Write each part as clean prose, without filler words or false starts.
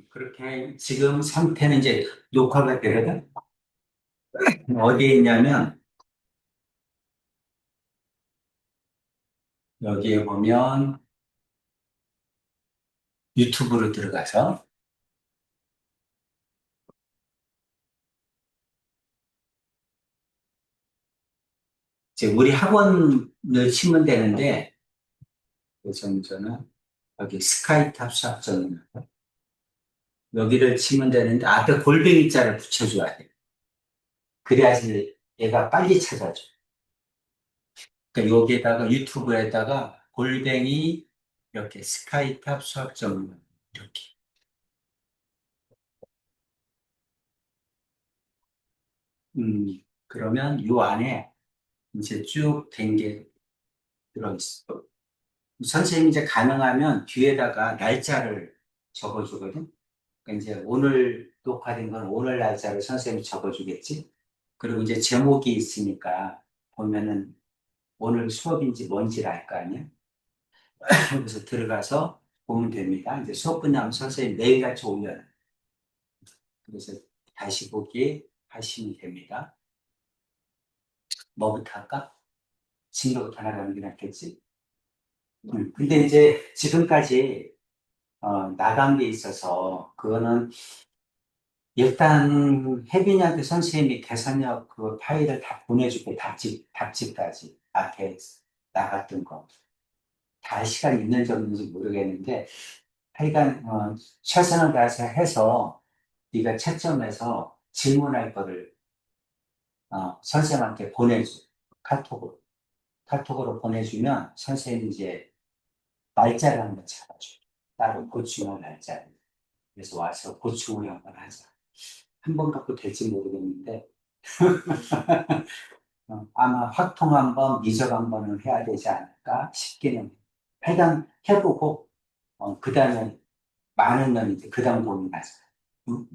그렇게 지금 상태는 이제 녹화가 되거든? 어디에 있냐면, 여기에 보면 유튜브로 들어가서, 이제 우리 학원을 치면 되는데, 그래서 저는 여기 스카이탑 수학전 여기를 치면 되는데, 앞에 골뱅이 자를 붙여줘야 돼. 그래야지 얘가 빨리 찾아줘. 그러니까 여기에다가 유튜브에다가 골뱅이 이렇게 스카이탑 수학전 이렇게. 그러면 요 안에 이제 쭉 된 게 들어있어. 선생님이 이제 가능하면 뒤에다가 날짜를 적어주거든. 그러니까 이제 오늘 녹화된 건 오늘 날짜를 선생님이 적어주겠지. 그리고 이제 제목이 있으니까 보면은 오늘 수업인지 뭔지를 알 거 아니야. 그래서 들어가서 보면 됩니다. 이제 수업 끝나면 선생님 매일같이 올려요. 그래서 다시 보기 하시면 됩니다. 뭐부터 할까? 진로부터 나가는 게 낫겠지? 근데 이제 지금까지 나간 게 있어서 그거는 일단 혜빈이한테 선생님이 계산력 그 파일을 다 보내줄게. 답지까지 앞에 나갔던 거. 다 할 시간 있는 정도인지 모르겠는데 하여간 최선을 다해서 해서 네가 채점해서 질문할 거를 선생님한테 보내줘. 카톡으로. 카톡으로 보내주면 선생님이 이제 날짜를 한번 잡아줘. 따로 보충할 날짜를. 그래서 와서 보충을 한번 하자. 한 번 갖고 될지 모르겠는데, 아마 확통 한 번, 미적 한 번은 해야 되지 않을까 싶기는. 하여간 해보고, 그 다음에 많은 건 이제 그 다음 고민하자. 응?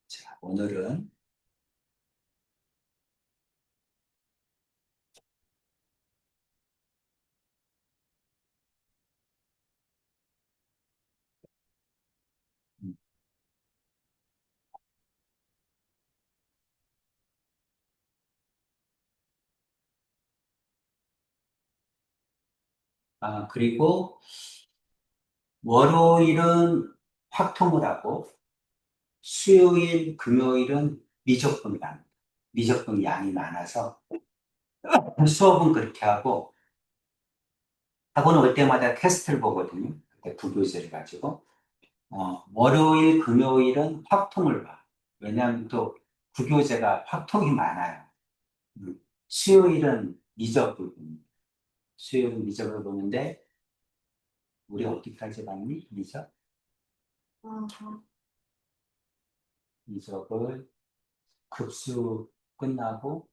자, 오늘은, 그리고 월요일은 확통을 하고, 수요일, 금요일은 미적분이 납니다. 미적분 양이 많아서, 수업은 그렇게 하고, 학원 올 때마다 테스트를 보거든요. 그때 부교재를 가지고. 월요일, 금요일은 확통을 봐. 왜냐하면 또 부교재가 확통이 많아요. 수요일은 미적을 봅니다. 수요일은 미적을 보는데, 우리 어디까지 봤니? 미적? 미적을 급수 끝나고,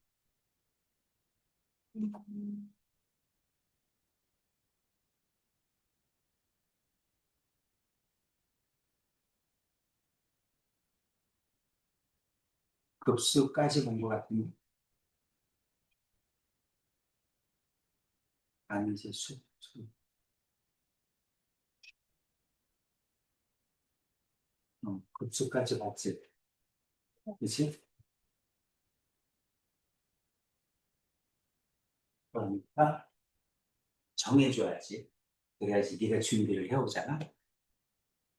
급수까지 본 것 같은데, 아니지, 급수까지 봤지. 그치? 그러니까 정해줘야지. 그래야지 네가 준비를 해오잖아.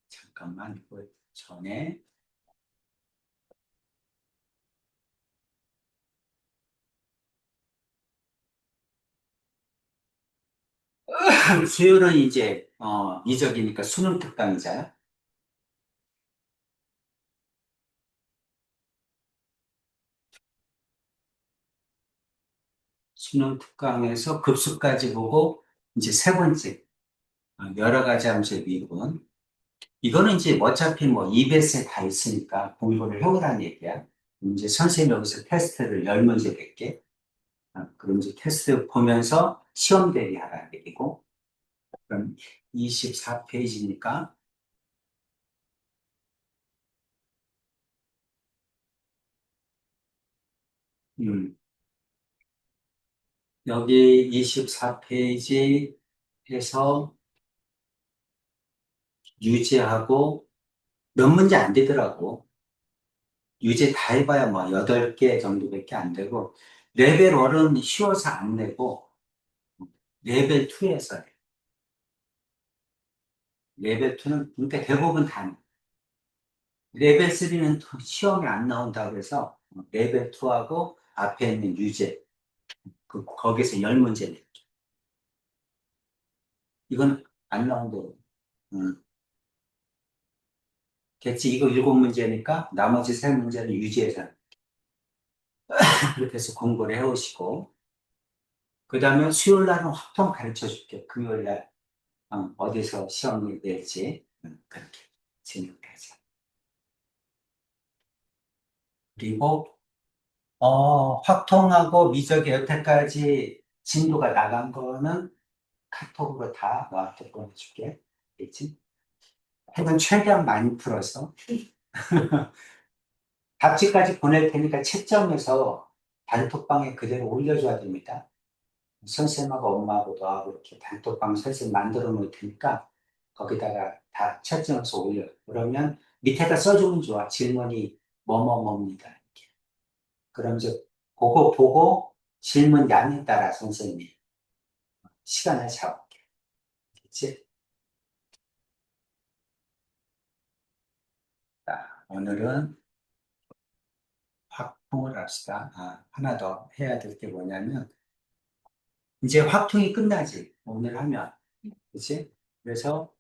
잠깐만, 그 전에. 수요일은 이제 이적이니까 수능 특강이잖아. 수능 특강에서 급수까지 보고 이제 세 번째 여러 가지 함수의 미분. 이거는 이제 어차피 뭐 EBS에 다 있으니까 공부를 해오라는 얘기야. 이제 선생님 여기서 테스트를 열 문제 낼게. 그럼 이제 테스트 보면서 시험 대비하라는 얘기고. 그럼 24페이지니까 여기 24페이지에서 유지하고 몇 문제 안 되더라고. 유지 다 해봐야 뭐 8개 정도밖에 안 되고, 레벨 1은 쉬워서 안 내고, 레벨 2에서 해. 레벨 2는, 그러니까 대부분 다 내. 레벨 3는 시험이 안 나온다고 해서, 레벨 2하고 앞에 있는 유제, 거기서 10문제 내. 이건 안 나온다고. 됐지. 이거 7문제니까 나머지 3문제는 유지해서 그렇게 해서 공부를 해오시고, 그 다음에 수요일 날은 확통 가르쳐 줄게. 금요일 날 어디서 시험을 낼지 그렇게 진행하자. 그리고 확통하고 미적이 여태까지 진도가 나간 거는 카톡으로 다 너한테 보내줄게. 알겠지? 하여간 최대한 많이 풀어서 답지까지 보낼 테니까 채점해서 단톡방에 그대로 올려줘야 됩니다. 선생님하고 엄마하고 너하고 이렇게 단톡방 선생님 만들어 놓을 테니까 거기다가 다 채점해서 올려. 그러면 밑에다 써주면 좋아. 질문이 뭐뭐뭐입니다. 이렇게. 그럼 이제 그거 보고 질문 양에 따라 선생님이 시간을 잡을게. 그치? 자, 오늘은 확통을 합시다. 하나 더 해야 될 게 뭐냐면 이제 확통이 끝나지. 오늘 하면. 그치? 그래서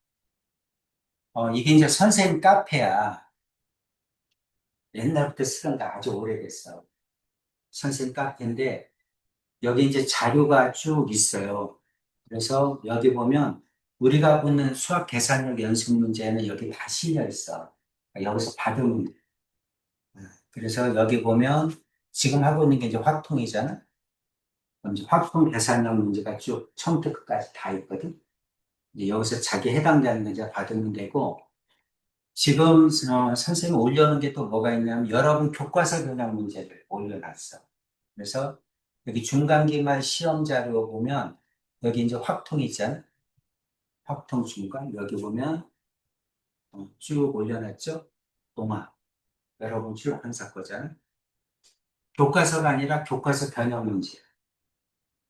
이게 이제 선생님 카페야. 옛날부터 쓰던 거 아주 오래됐어. 선생님 카페인데 여기 이제 자료가 쭉 있어요. 그래서 여기 보면 우리가 보는 수학 계산력 연습 문제는 여기 다 실려 있어. 여기서 받으면 돼. 그래서 여기 보면 지금 하고 있는 게 이제 확통이잖아. 그럼 이제 확통 계산력 문제가 쭉 처음부터 끝까지 다 있거든. 이제 여기서 자기 해당되는 문제 받으면 되고 지금 선생님이 올려놓은 게 또 뭐가 있냐면 여러분 교과서 변형 문제를 올려놨어. 그래서 여기 중간기말 시험 자료 보면 여기 이제 확통 있잖아. 확통 중간 여기 보면 쭉 올려놨죠. 동화 여러분 쭉 항상 거잖아. 교과서가 아니라 교과서 변형 문제.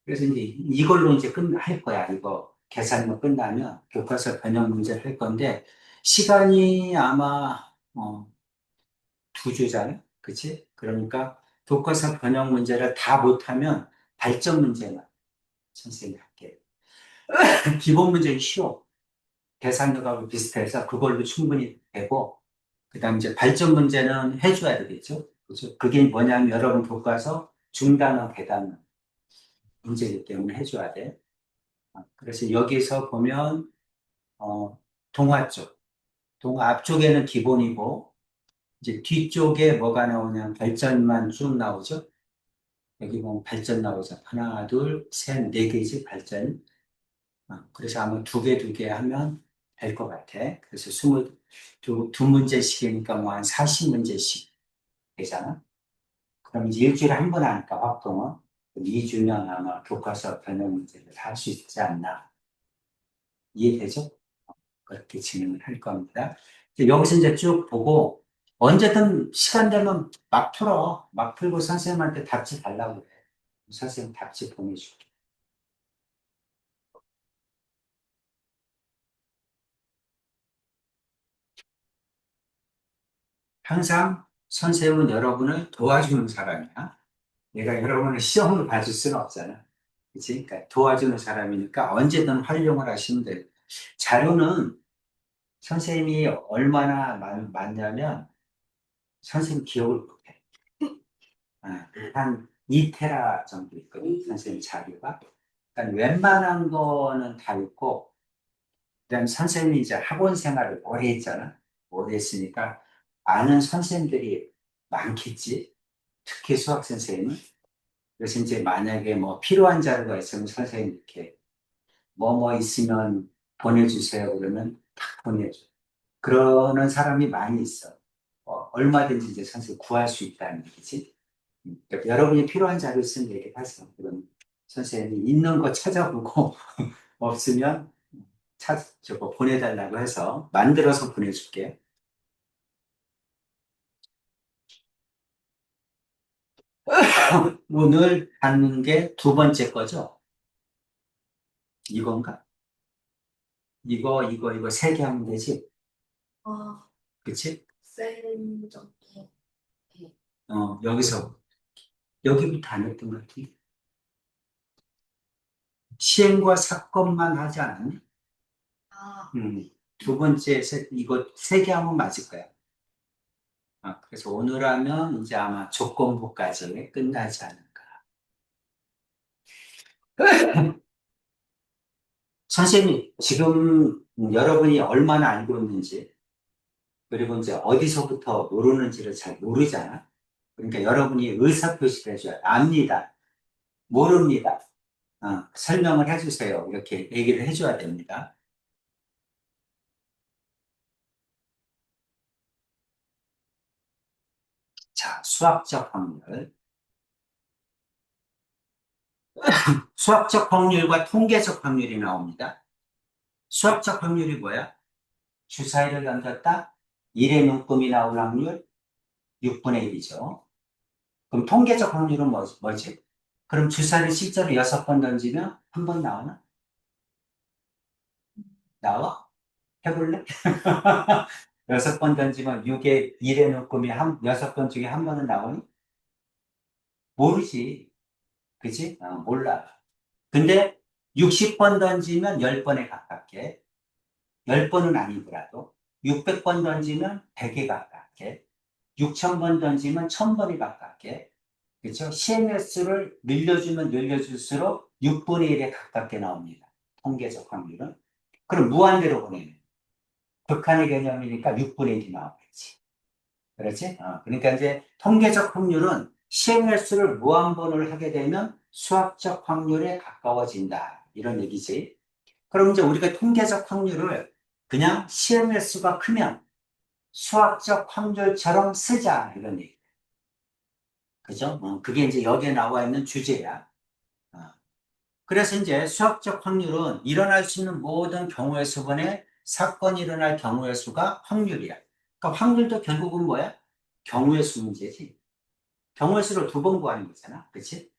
그래서 이제 이걸로 이제 끝할 거야. 이거 계산만 끝나면 교과서 변형 문제를 할 건데 시간이 아마 2주잖아. 그치? 그러니까 교과서 변형 문제를 다 못하면 발전 문제만 선생님이 할게. 기본 문제는 쉬워. 계산력하고 비슷해서 그걸로 충분히 되고, 그 다음 이제 발전 문제는 해줘야 되겠죠. 그죠? 그게 뭐냐면 여러분 교과서 중단어, 배단어 문제이기 때문에 해줘야 돼. 그래서 여기서 보면, 동화 쪽. 동화 앞쪽에는 기본이고, 이제 뒤쪽에 뭐가 나오냐면 발전만 쭉 나오죠. 여기 보면 발전 나오죠. 하나, 둘, 셋, 네 개지, 발전. 그래서 아마 두 개 하면 될 것 같아. 그래서 두 문제씩이니까 뭐 한 40문제씩 되잖아. 그럼 이제 일주일에 한 번 하니까 활동은 2주면 아마 교과서 변형 문제를 다 할 수 있지 않나. 이해되죠? 그렇게 진행을 할 겁니다. 이제 여기서 이제 쭉 보고 언제든 시간 되면 막 풀어. 막 풀고 선생님한테 답지 달라고 그래. 선생님 답지 보내줄게. 항상 선생님은 여러분을 도와주는 사람이야. 내가 여러분을 시험으로 봐줄 수는 없잖아. 그치? 그러니까 도와주는 사람이니까 언제든 활용을 하시면 돼요. 자료는 선생님이 얼마나 많냐면 선생님 기억을 못해. 한 2테라 정도 있거든. 선생님 자료가. 그러니까 웬만한 거는 다 있고, 그다음 선생님이 이제 학원 생활을 오래 했잖아. 오래 했으니까 아는 선생님들이 많겠지. 특히 수학 선생님은. 그래서 이제 만약에 뭐 필요한 자료가 있으면 선생님 이렇게 뭐 있으면 보내주세요. 그러면 딱 보내줘. 그러는 사람이 많이 있어. 얼마든지 이제 선생님 구할 수 있다는 얘기지. 그러니까 여러분이 필요한 자료 있으면 얘기하세요. 그럼 선생님이 있는 거 찾아보고 없으면 저거 보내달라고 해서 만들어서 보내줄게요. 오늘 받는 게 두 번째 거죠? 이건가? 이거 세 개 하면 되지? 아, 그치? 센 적이. 네. 여기서, 여기부터 안 했던 것 같은데. 시행과 사건만 하지 않았니? 아, 두 번째, 이거 세 개 하면 맞을 거야. 그래서 오늘 하면 이제 아마 조건부까지 끝나지 않을까. 선생님, 지금 여러분이 얼마나 알고 있는지, 그리고 이제 어디서부터 모르는지를 잘 모르잖아. 그러니까 여러분이 의사표시를 해줘야 압니다. 모릅니다. 설명을 해주세요. 이렇게 얘기를 해줘야 됩니다. 자, 수학적 확률. 수학적 확률과 통계적 확률이 나옵니다. 수학적 확률이 뭐야? 주사위를 던졌다? 1의 눈금이 나올 확률 6분의 1이죠. 그럼 통계적 확률은 뭐지? 그럼 주사위를 실제로 6번 던지면 한 번 나오나? 나와? 해볼래? 6번 던지면 6의 1의 눈금이 6번 중에 한 번은 나오니? 모르지. 그치? 몰라. 근데 60번 던지면 10번에 가깝게, 10번은 아니더라도 600번 던지면 100에 가깝게, 6000번 던지면 1000번에 가깝게, 그렇죠? 시행횟 수를 늘려주면 늘려줄수록 6분의 1에 가깝게 나옵니다. 통계적 확률은. 그럼 무한대로 보내면 극한의 개념이니까 6분의 1이 나오겠지. 그렇지? 그러니까 이제 통계적 확률은 시행횟 수를 무한번을 하게 되면 수학적 확률에 가까워진다. 이런 얘기지. 그럼 이제 우리가 통계적 확률을 그냥 시행횟 수가 크면 수학적 확률처럼 쓰자. 이런 얘기. 그죠? 그게 이제 여기에 나와 있는 주제야. 어. 그래서 이제 수학적 확률은 일어날 수 있는 모든 경우의 수분의 사건이 일어날 경우의 수가 확률이야. 그러니까 확률도 결국은 뭐야? 경우의 수 문제지. 경우의 수를 두 번 구하는 거잖아. 그치?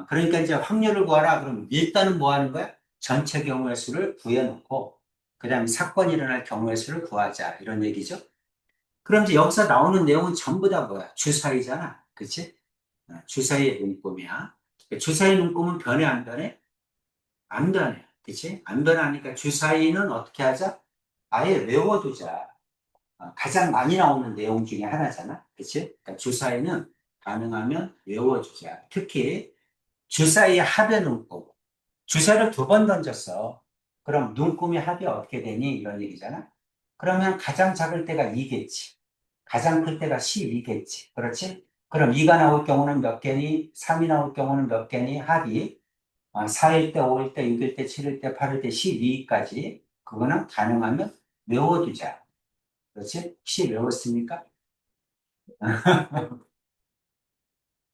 그러니까 이제 확률을 구하라. 그럼 일단은 뭐 하는 거야? 전체 경우의 수를 구해놓고, 그 다음에 사건이 일어날 경우의 수를 구하자. 이런 얘기죠. 그럼 이제 여기서 나오는 내용은 전부 다 뭐야? 주사위잖아. 그치? 주사위의 문법이야. 주사위 문법은 변해, 안 변해? 안 변해. 그치? 안 변하니까 주사위는 어떻게 하자? 아예 외워두자. 가장 많이 나오는 내용 중에 하나잖아. 그치? 그러니까 주사위는 가능하면 외워주자. 특히 주사위의 합의 눈금. 주사위를 두 번 던졌어. 그럼 눈금의 합이 어떻게 되니? 이런 얘기잖아. 그러면 가장 작을 때가 2겠지. 가장 클 때가 12겠지. 그렇지? 그럼 2가 나올 경우는 몇 개니? 3이 나올 경우는 몇 개니? 합이 4일 때, 5일 때, 6일 때, 7일 때, 8일 때, 12까지. 그거는 가능하면 외워두자. 그렇지? 혹시 외웠습니까?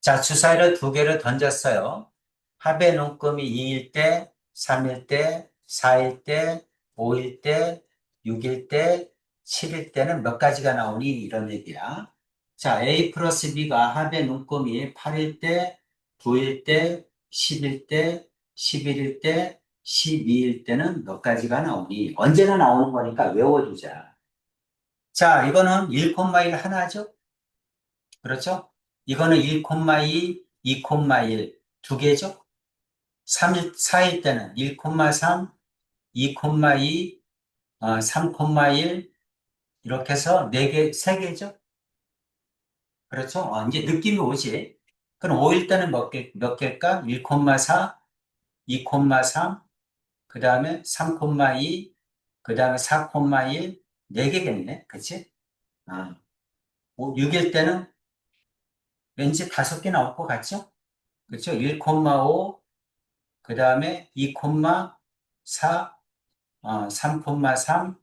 자, 주사위를 두 개를 던졌어요. 합의 눈금이 2일 때, 3일 때, 4일 때, 5일 때, 6일 때, 7일 때는 몇 가지가 나오니? 이런 얘기야. 자, A 플러스 B가 합의 눈금이 8일 때, 9일 때, 10일 때, 11일 때, 12일 때는 몇 가지가 나오니? 언제나 나오는 거니까 외워두자. 자, 이거는 1,1 하나죠? 그렇죠? 이거는 1,2, 2,1 두 개죠? 3일, 4일 때는 1,3, 2,2, 3,1 이렇게 해서 네 개, 세 개죠? 그렇죠? 이제 느낌이 오지? 그럼 5일 때는 몇 개일까? 1,4, 2,3, 그 다음에 3,2, 그 다음에 4,1, 네 개겠네. 그치? 6일 때는 왠지 다섯 개 나올 것 같죠? 그렇죠? 1,5, 그 다음에 2,4, 3,3,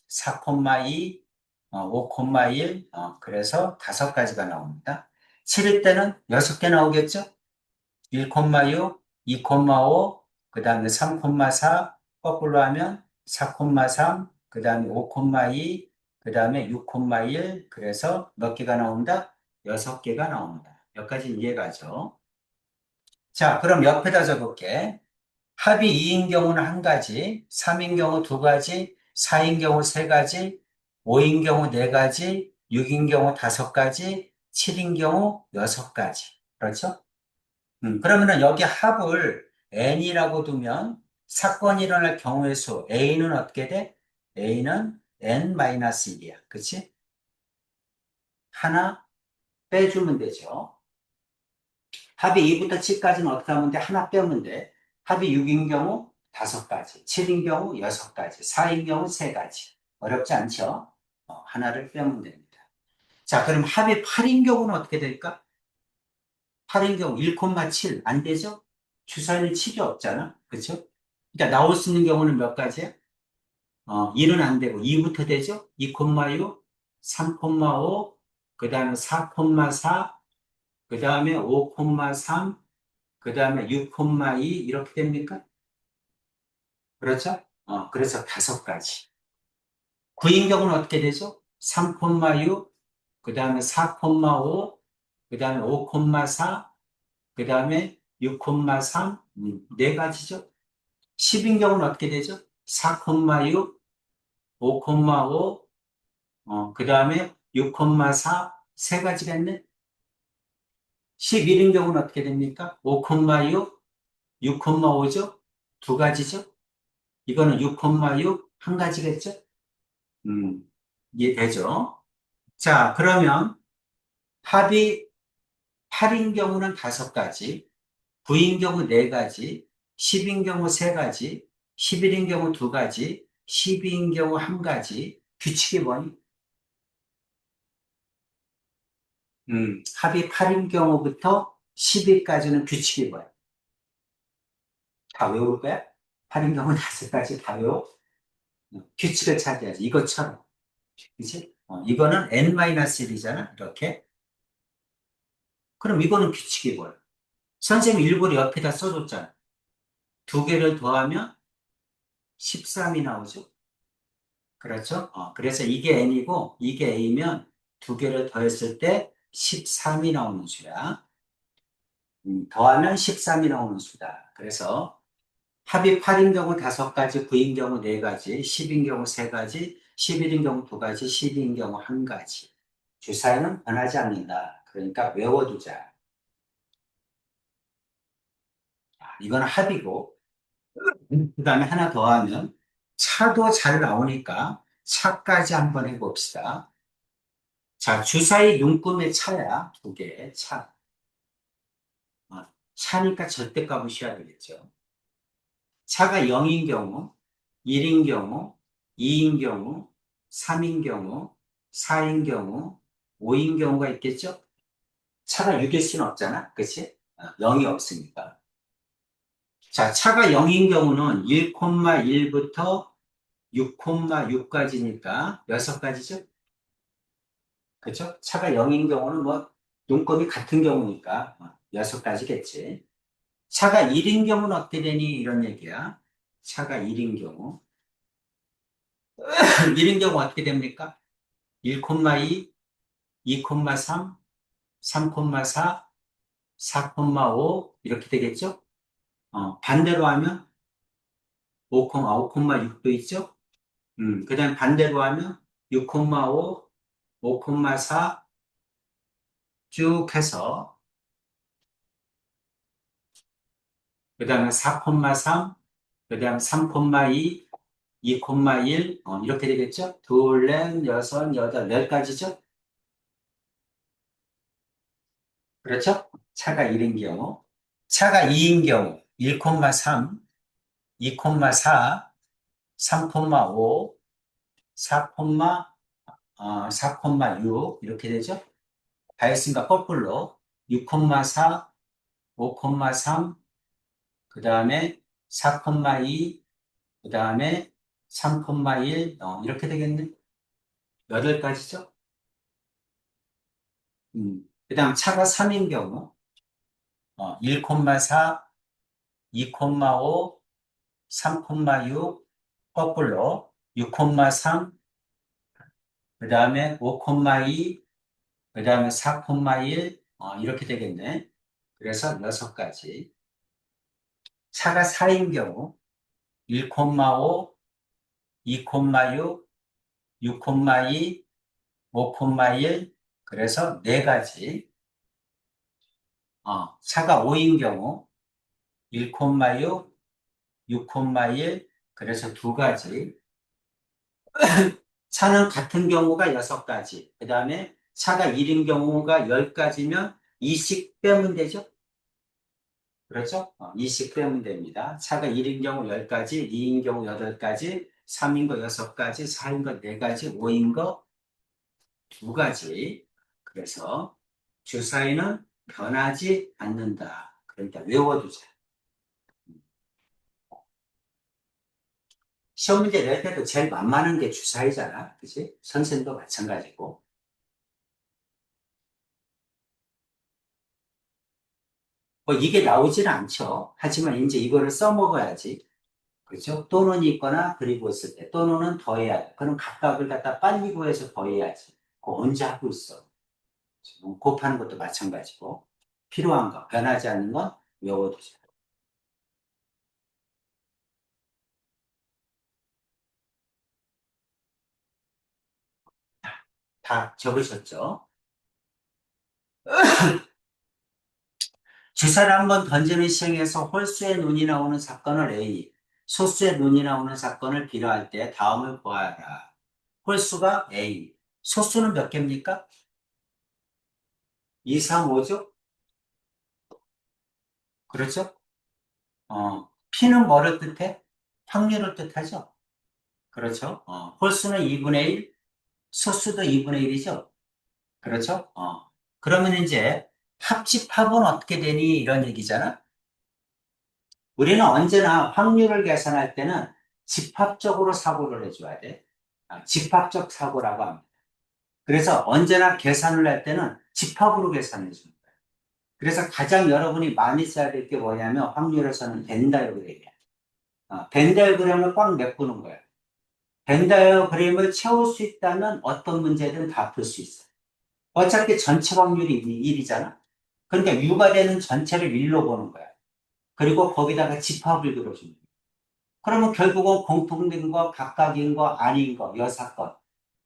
4,2, 5,1, 그래서 다섯 가지가 나옵니다. 7일 때는 여섯 개 나오겠죠? 1,6, 2,5, 그 다음에 3,4, 거꾸로 하면 4,3, 그 다음에 5,2, 그 다음에 6,1, 그래서 몇 개가 나온다? 6개가 나옵니다. 여기까지 이해가죠? 자, 그럼 옆에다 적을게. 합이 2인 경우는 한 가지, 3인 경우 두 가지, 4인 경우 세 가지, 5인 경우 네 가지, 6인 경우 다섯 가지, 7인 경우 여섯 가지. 그렇죠? 그러면은 여기 합을 n이라고 두면 사건이 일어날 경우의 수 a는 어떻게 돼? a는 n-1이야. 그치? 하나 빼주면 되죠. 합이 2부터 7까지는 어떻게 하면 돼? 하나 빼면 돼. 합이 6인 경우 다섯 가지, 7인 경우 여섯 가지, 4인 경우 세 가지. 어렵지 않죠? 하나를 빼면 됩니다. 자, 그럼 합이 8인 경우는 어떻게 될까? 8인 경우 1,7 안 되죠? 주사위는 7이 없잖아. 그렇죠? 그러니까 나올 수 있는 경우는 몇 가지야? 1은 안 되고 2부터 되죠? 2,6, 3,5, 그 다음에 4,4, 그 다음에 5,3, 그 다음에 6,2 이렇게 됩니까? 그렇죠? 그래서 다섯 가지. 9인 경우는 어떻게 되죠? 3,6, 그 다음에 4,5, 그 다음에 5,4, 그 다음에 6,3, 네 가지죠? 10인 경우는 어떻게 되죠? 4,6, 5,5, 그 다음에 6,4, 세 가지가 있네? 11인 경우는 어떻게 됩니까? 5,6, 6,5죠? 두 가지죠? 이거는 6,6, 한 가지겠죠? 음, 이해되죠? 자, 그러면 합이 8인 경우는 다섯 가지, 9인 경우 네 가지, 10인 경우 세 가지, 11인 경우 두 가지, 12인 경우 한 가지, 규칙이 뭐니? 합이 8인 경우부터 10위까지는 규칙이 뭐야? 다 외울 거야? 8인 경우 다섯 가지 다 외워? 규칙을 찾아야지. 이것처럼. 그치? 이거는 n-1이잖아. 이렇게. 그럼 이거는 규칙이 뭐야? 선생님 일부러 옆에다 써줬잖아. 두 개를 더하면 13이 나오죠. 그렇죠? 그래서 이게 n이고 이게 a면 두 개를 더했을 때 13이 나오는 수야. 더하면 13이 나오는 수다. 그래서 합이 8인 경우 다섯 가지, 9인 경우 네 가지, 10인 경우 세 가지, 11인 경우 두 가지, 12인 경우 한 가지. 주사위는 변하지 않는다. 그러니까 외워두자. 이건 합이고, 그 다음에 하나 더 하면 차도 잘 나오니까 차까지 한번 해봅시다. 자, 주사위 눈금의 차야. 두 개, 차. 차니까 절대값을 씌워야 되겠죠. 차가 0인 경우, 1인 경우, 2인 경우, 3인 경우, 4인 경우, 5인 경우가 있겠죠? 차가 6일 수는 없잖아. 그치? 0이 없으니까. 자, 차가 0인 경우는 1,1부터 6,6까지니까 6가지죠? 그쵸? 차가 0인 경우는 뭐, 눈곱이 같은 경우니까 6가지겠지. 차가 1인 경우는 어떻게 되니? 이런 얘기야. 차가 1인 경우. 1인 경우 어떻게 됩니까? 1,2, 2,3, 3,4, 4,5 이렇게 되겠죠? 반대로 하면 5,6도 있죠? 그 다음 반대로 하면 6,5, 5,4 쭉 해서 그 다음에 4,3, 그 다음 3,2, 2,1 이렇게 되겠죠? 둘, 넷, 여섯, 여덟, 열 가지죠? 그렇죠? 차가 1인 경우. 차가 2인 경우 1,3, 2,4, 3,5, 4, 4,6 이렇게 되죠? 다 했으니까 거꾸로 6,4, 5,3, 그 다음에 4,2, 그 다음에 3,1 이렇게 되겠네. 8가지죠? 그 다음 차가 3인 경우 1,4, 2,5, 3,6, 거꾸로 6,3, 그 다음에 5,2, 그 다음에 4,1, 이렇게 되겠네. 그래서 6가지. 차가 4인 경우 1,5, 2,6, 6,2, 5,1, 그래서 4가지. 차가 5인 경우 1,6, 6,1, 그래서 2가지. 차는 같은 경우가 6가지. 그 다음에 차가 1인 경우가 10가지면 2씩 빼면 되죠? 그렇죠? 2씩 빼면 됩니다. 차가 1인 경우 10가지, 2인 경우 8가지, 3인 거 6가지, 4인 거 4가지, 5인 거 2가지. 그래서 주사위는 변하지 않는다. 그러니까 외워두자. 시험 문제 낼 때도 제일 만만한 게 주사위잖아. 그치? 선생님도 마찬가지고. 뭐 이게 나오지는 않죠. 하지만 이제 이거를 써먹어야지. 그렇죠? 또는 있거나 그리고 있을 때 또는은 더해야 돼. 그럼 각각을 갖다 빨리 구해서 더해야지. 그거 언제 하고 있어? 지금 곱하는 것도 마찬가지고. 필요한 거, 변하지 않는 건 외워두자. 다 적으셨죠? 주사를 한번 던지는 시행에서 홀수의 눈이 나오는 사건을 A, 소수의 눈이 나오는 사건을 B로 할 때 다음을 보아라. 홀수가 A, 소수는 몇 개입니까? 2, 3, 5죠? 그렇죠? P는 뭐를 뜻해? 확률을 뜻하죠? 그렇죠? 홀수는 2분의 1, 소수도 2분의 1이죠? 그렇죠? 그러면 이제 합집합은 어떻게 되니? 이런 얘기잖아? 우리는 언제나 확률을 계산할 때는 집합적으로 사고를 해줘야 돼. 집합적 사고라고 합니다. 그래서 언제나 계산을 할 때는 집합으로 계산해 줍니다. 그래서 가장 여러분이 많이 써야 될 게 뭐냐면 확률에서는 벤 다이어그램이야. 벤 다이어그램을 꽉 메꾸는 거야. 벤 다이어그램을 채울 수 있다면 어떤 문제든 다 풀 수 있어. 어차피 전체 확률이 1이잖아. 그러니까 유가 되는 전체를 1로 보는 거야. 그리고 거기다가 집합을 그려줍니다. 그러면 결국은 공통된 거, 각각인 거, 아닌 거, 여사건.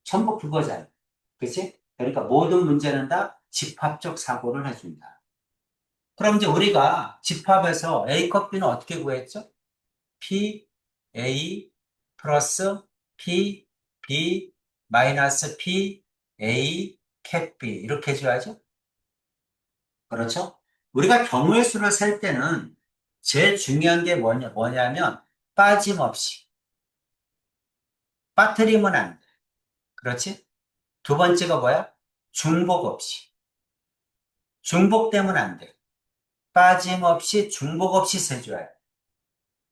전부 그거잖아. 그치? 그러니까 모든 문제는 다 집합적 사고를 해준다. 그럼 이제 우리가 집합에서 A 컷 B는 어떻게 구했죠? P, A 플러스 P, B 마이너스 P, A 캡 B. 이렇게 해줘야죠? 그렇죠? 우리가 경우의 수를 셀 때는 제일 중요한 게 뭐냐면 빠짐없이. 빠뜨리면 안 돼. 그렇지? 두 번째가 뭐야? 중복 없이. 중복되면 안 돼. 빠짐없이 중복 없이 세줘야 돼.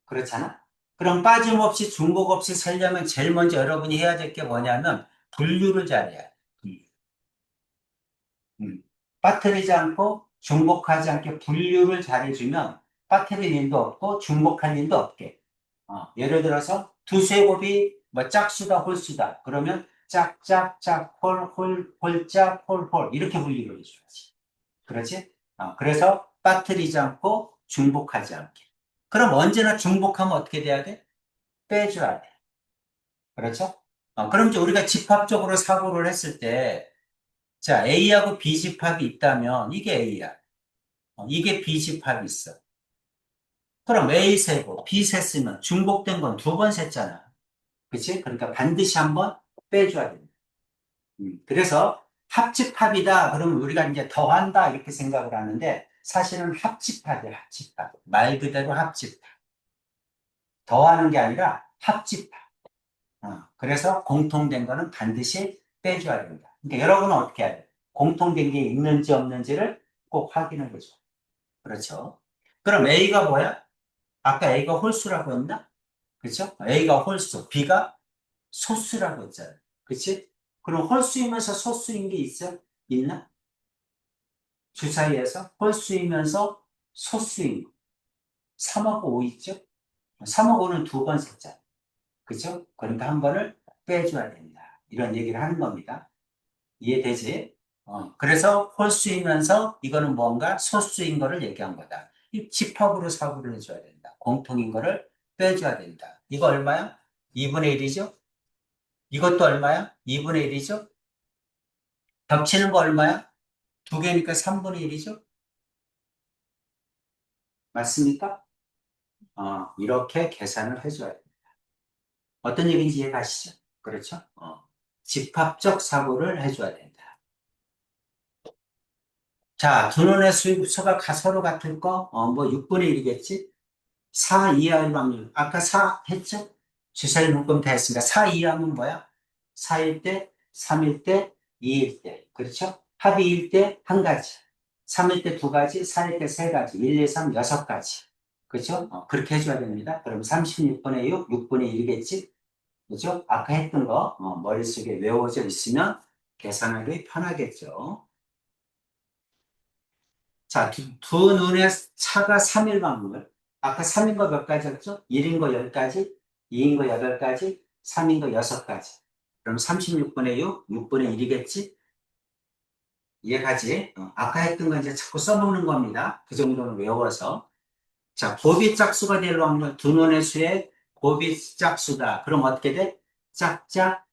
그렇잖아? 그럼 빠짐없이 중복 없이 세려면 제일 먼저 여러분이 해야 될 게 뭐냐면 분류를 잘해야 돼. 분류. 음. 빠뜨리지 않고 중복하지 않게 분류를 잘해주면 빠뜨릴 일도 없고 중복할 일도 없게. 예를 들어서 두 쇄곱이 뭐 짝수다 홀수다. 그러면 짝짝짝 홀홀 홀짝 홀홀 이렇게 분류를 해줘야지. 그렇지? 그래서 빠뜨리지 않고 중복하지 않게. 그럼 언제나 중복하면 어떻게 돼야 돼? 빼줘야 돼. 그렇죠? 그럼 이제 우리가 집합적으로 사고를 했을 때, 자, A하고 B 집합이 있다면 이게 A야. 이게 B 집합이 있어. 그럼 A 세고 B 셌으면 중복된 건 2번 셌잖아. 그치? 그러니까 반드시 한번 빼줘야 됩니다. 그래서 합집합이다. 그러면 우리가 이제 더한다. 이렇게 생각을 하는데 사실은 합집합이야. 합집합. 말 그대로 합집합. 더하는 게 아니라 합집합. 그래서 공통된 거는 반드시 빼줘야 됩니다. 그러니까 여러분은 어떻게 해야 돼? 공통된 게 있는지 없는지를 꼭 확인을 해줘. 그렇죠? 그럼 A가 뭐야? 아까 A가 홀수라고 했나? 그렇죠? A가 홀수, B가 소수라고 했잖아요. 그치? 그럼 홀수이면서 소수인 게 있어? 있나? 주사위에서 홀수이면서 소수인 거. 3하고 5 있죠? 3하고 5는 2번 샀잖아. 그죠? 그러니까 한 번을 빼줘야 된다. 이런 얘기를 하는 겁니다. 이해되지? 그래서 홀수이면서 이거는 뭔가 소수인 거를 얘기한 거다. 이 집합으로 사고를 해줘야 된다. 공통인 거를 빼줘야 된다. 이거 얼마야? 2분의 1이죠? 이것도 얼마야? 2분의 1이죠? 겹치는 거 얼마야? 두 개니까 3분의 1이죠? 맞습니까? 이렇게 계산을 해줘야 돼. 어떤 얘기인지 이해가시죠? 그렇죠? 집합적 사고를 해줘야 된다. 자, 두 눈의 수가 서로 같을 거? 뭐 6분의 1이겠지? 4 이하일 확률. 아까 4 했죠? 주사위 묶음 다 했으니까 4 이하면 뭐야? 4일 때, 3일 때, 2일 때. 그렇죠? 합이 2일 때 한 가지. 3일 때 두 가지, 4일 때 세 가지. 1, 2, 3, 여섯 가지. 그렇죠? 그렇게 해줘야 됩니다. 그럼 36분의 6, 6분의 1이겠지? 그죠? 아까 했던 거 머릿속에 외워져 있으면 계산하기 편하겠죠. 자, 두 눈의 차가 3일 확률. 아까 3인 거 몇 가지였죠? 1인 거 10가지, 2인 거 8가지, 3인 거 6가지. 그럼 36분의 6, 6분의 1이겠지? 이해가지? 아까 했던 거 이제 자꾸 써먹는 겁니다. 그 정도는 외워서. 자, 곱이 짝수가 될 확률, 두 눈의 수의 곱이 짝수다. 그럼 어떻게 돼? 짝짝,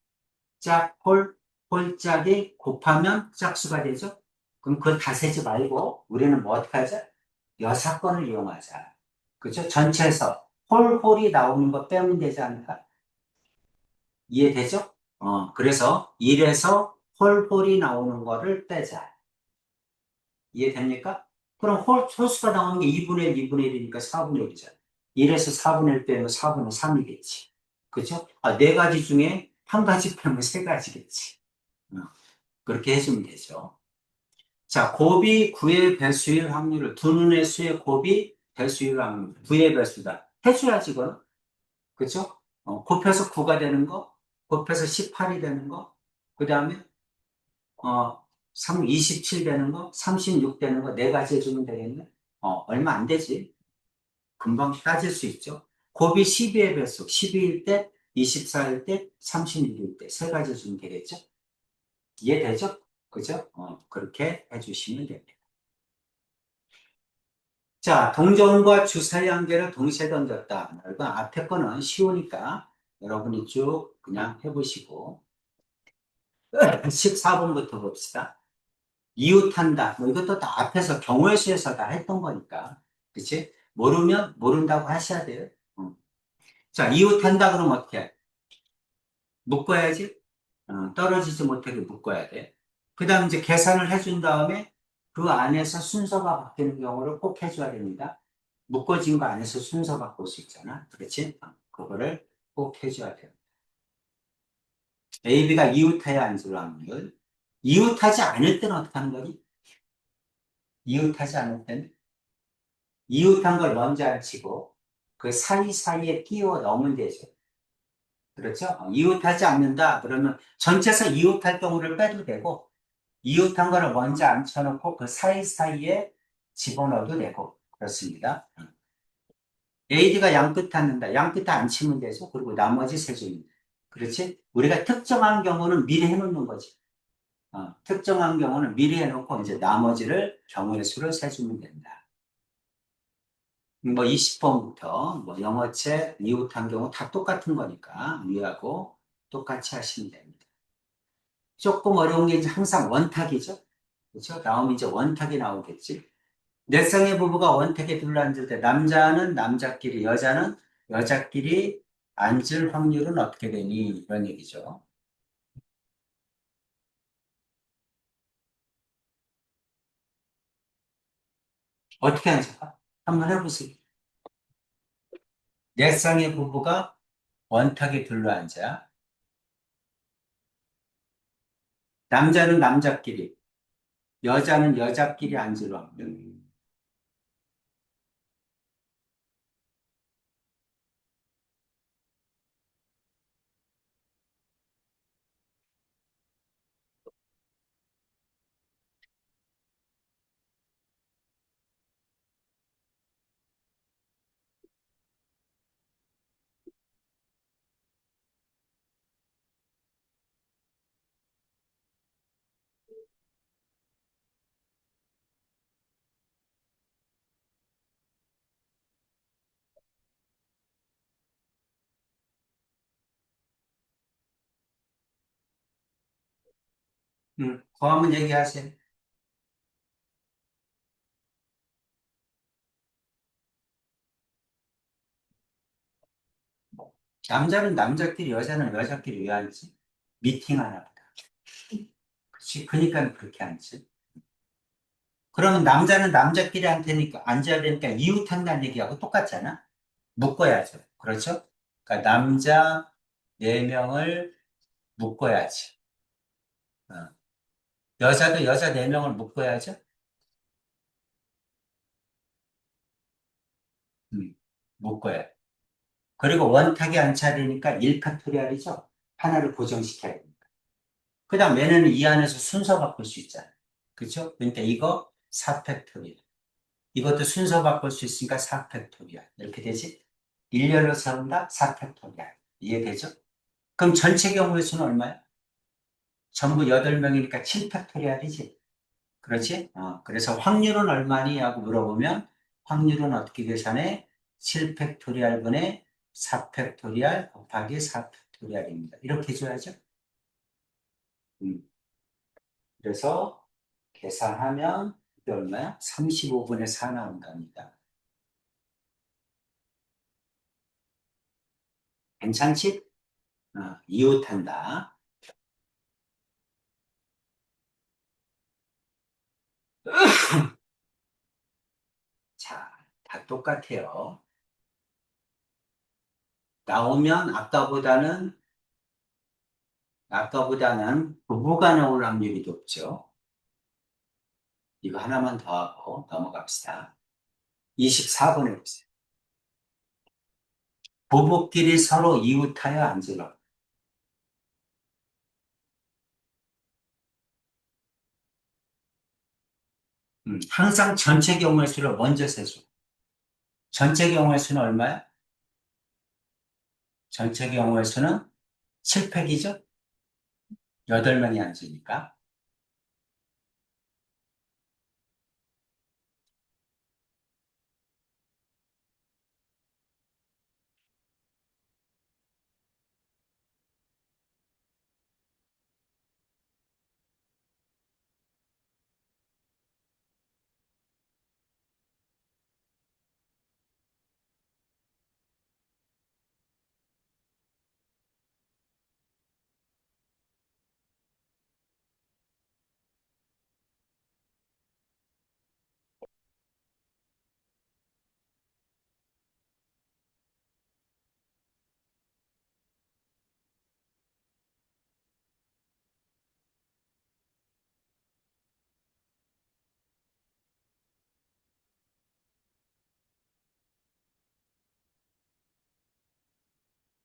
짝홀, 홀짝이 곱하면 짝수가 되죠? 그럼 그걸 다 세지 말고 우리는 뭐 어떻게 하자? 여사건을 이용하자. 그죠? 전체에서 홀홀이 나오는 거 빼면 되지 않을까? 이해되죠? 그래서 1에서 홀홀이 나오는 거를 빼자. 이해됩니까? 그럼 홀수가 나오는 게 2분의 1, 2분의 1이니까 4분의 1이잖아. 1에서 4분의 1 빼면 4분의 3이겠지. 그죠? 네 가지 중에 한 가지 빼면 세 가지겠지. 어, 그렇게 해주면 되죠. 자, 곱이 9의 배수일 확률을, 두 눈의 수의 곱이 배수일 확률, 9의 배수다. 해줘야지, 이거는. 그쵸? 곱해서 9가 되는 거, 곱해서 18이 되는 거, 그 다음에, 27 되는 거, 36 되는 거, 네 가지 해주면 되겠네? 얼마 안 되지. 금방 따질 수 있죠. 곱이 12의 배수, 12일 때, 24일 때, 36일 때, 세 가지 해주면 되겠죠? 이해되죠? 그죠? 그렇게 해주시면 됩니다. 자, 동전과 주사위 한 개를 동시에 던졌다. 이건 앞에 거는 쉬우니까 여러분이 쭉 그냥 해보시고 14번부터 봅시다. 이웃한다. 뭐 이것도 다 앞에서 경우의 수에서 다 했던 거니까. 그치? 모르면 모른다고 하셔야 돼요. 자, 이웃한다 그러면 어떻게 해? 묶어야지. 떨어지지 못하게 묶어야 돼. 그 다음 이제 계산을 해준 다음에 그 안에서 순서가 바뀌는 경우를 꼭 해줘야 됩니다. 묶어진 거 안에서 순서 바꿀 수 있잖아. 그렇지? 그거를 꼭 해줘야 돼요. A, B가 이웃해야 앉을 확률. 이웃하지 않을 때는 어떻게 하는 거니? 이웃하지 않을 때는? 이웃한 걸 먼저 안 치고 그 사이사이에 끼워 넣으면 되죠. 그렇죠? 이웃하지 않는다. 그러면 전체에서 이웃할 경우를 빼도 되고 이웃한 거를 먼저 앉혀놓고 그 사이사이에 집어넣어도 되고 그렇습니다. AD가 양끝 닿는다. 양끝 안 치면 되죠. 그리고 나머지 세 줄입니다. 그렇지? 우리가 특정한 경우는 미리 해놓는 거지. 특정한 경우는 미리 해놓고 이제 나머지를 경우의 수를 세주면 된다. 뭐 20번부터 뭐 영어책, 이웃한 경우 다 똑같은 거니까 위하고 똑같이 하시면 됩니다. 조금 어려운 게 이제 항상 원탁이죠. 그렇죠? 나오면 이제 원탁이 나오겠지. 넷 쌍의 부부가 원택에 둘러앉을 때 남자는 남자끼리, 여자는 여자끼리 앉을 확률은 어떻게 되니? 이런 얘기죠. 어떻게 앉을까? 한번 해보세요. 넷 쌍의 부부가 원탁에 둘러앉아. 남자는 남자끼리, 여자는 여자끼리 앉을 확률. 그 한번 얘기하세요. 남자는 남자끼리, 여자는 여자끼리 왜 앉지? 미팅하나 보다. 그치? 그러니까 그렇게 앉지. 그러면 남자는 남자끼리 앉아야 되니까 이웃한다는 얘기하고 똑같잖아? 묶어야죠. 그렇죠? 그러니까 남자 네명을 묶어야지. 어. 여자도 여자 네명을 묶어야죠? 묶어야 돼. 그리고 원탁이 안 차리니까 1팩토리얼이죠? 하나를 고정시켜야 됩니다. 그 다음 얘네는 이 안에서 순서 바꿀 수 있잖아. 그렇죠? 그러니까 이거 4팩토리얼. 이것도 순서 바꿀 수 있으니까 4팩토리얼. 이렇게 되지? 일렬로 세운다? 4팩토리얼. 이해되죠? 그럼 전체 경우의 수는 얼마야? 전부 8명이니까 7팩토리얼이지. 그렇지? 그래서 확률은 얼마니? 하고 물어보면 확률은 어떻게 계산해? 7팩토리얼 분의 4팩토리얼 곱하기 4팩토리얼입니다. 이렇게 해줘야죠. 음, 그래서 계산하면 이게 얼마야? 35분의 4 나온답니다. 괜찮지? 이웃한다. 자, 다 똑같아요. 나오면 아까보다는 부부가 나올 확률이 높죠. 이거 하나만 더 하고 넘어갑시다. 24번에 보세요. 부부끼리 서로 이웃하여 앉으라. 항상 전체 경우의 수를 먼저 세줘. 전체 경우의 수는 얼마야? 전체 경우의 수는 7팩이죠? 8명이 앉으니까.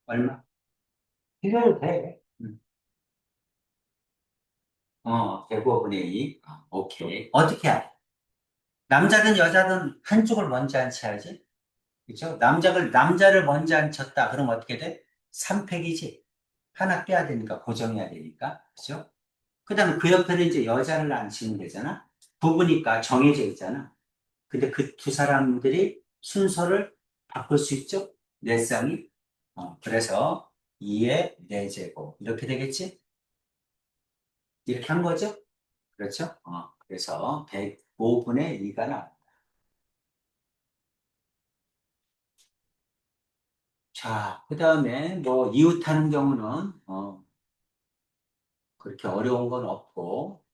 얼마? 필요해도 돼. 105분의 2. 오케이. 어떻게 해? 남자든 여자든 한쪽을 먼저 앉혀야지. 그죠? 남자를 먼저 앉혔다. 그럼 어떻게 돼? 3팩이지. 하나 빼야 되니까, 고정해야 되니까. 그죠? 그 다음에 그 옆에는 이제 여자를 앉히면 되잖아? 부부니까 정해져 있잖아. 근데 그 두 사람들이 순서를 바꿀 수 있죠? 네 쌍이. 그래서 2의 4제곱. 이렇게 되겠지? 이렇게 한 거죠? 그렇죠? 그래서 105분의 2가 나와. 자, 그 다음에 뭐 이웃하는 경우는 그렇게 어려운 건 없고.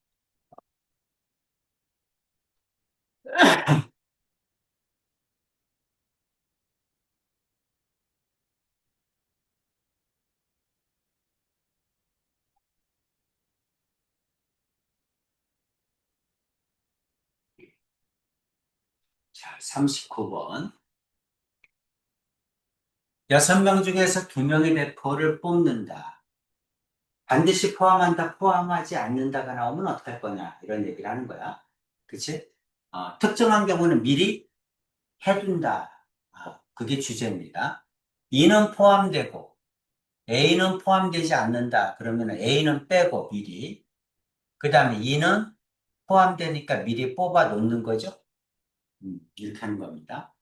자, 39번. 6명 중에서 2명의 배포를 뽑는다. 반드시 포함한다, 포함하지 않는다가 나오면 어떡할 거냐, 이런 얘기를 하는 거야. 그치? 특정한 경우는 미리 해둔다. 그게 주제입니다. E는 포함되고, A는 포함되지 않는다. 그러면 A는 빼고, 미리. 그 다음에 E는 포함되니까 미리 뽑아 놓는 거죠. 이렇게 하는 겁니다.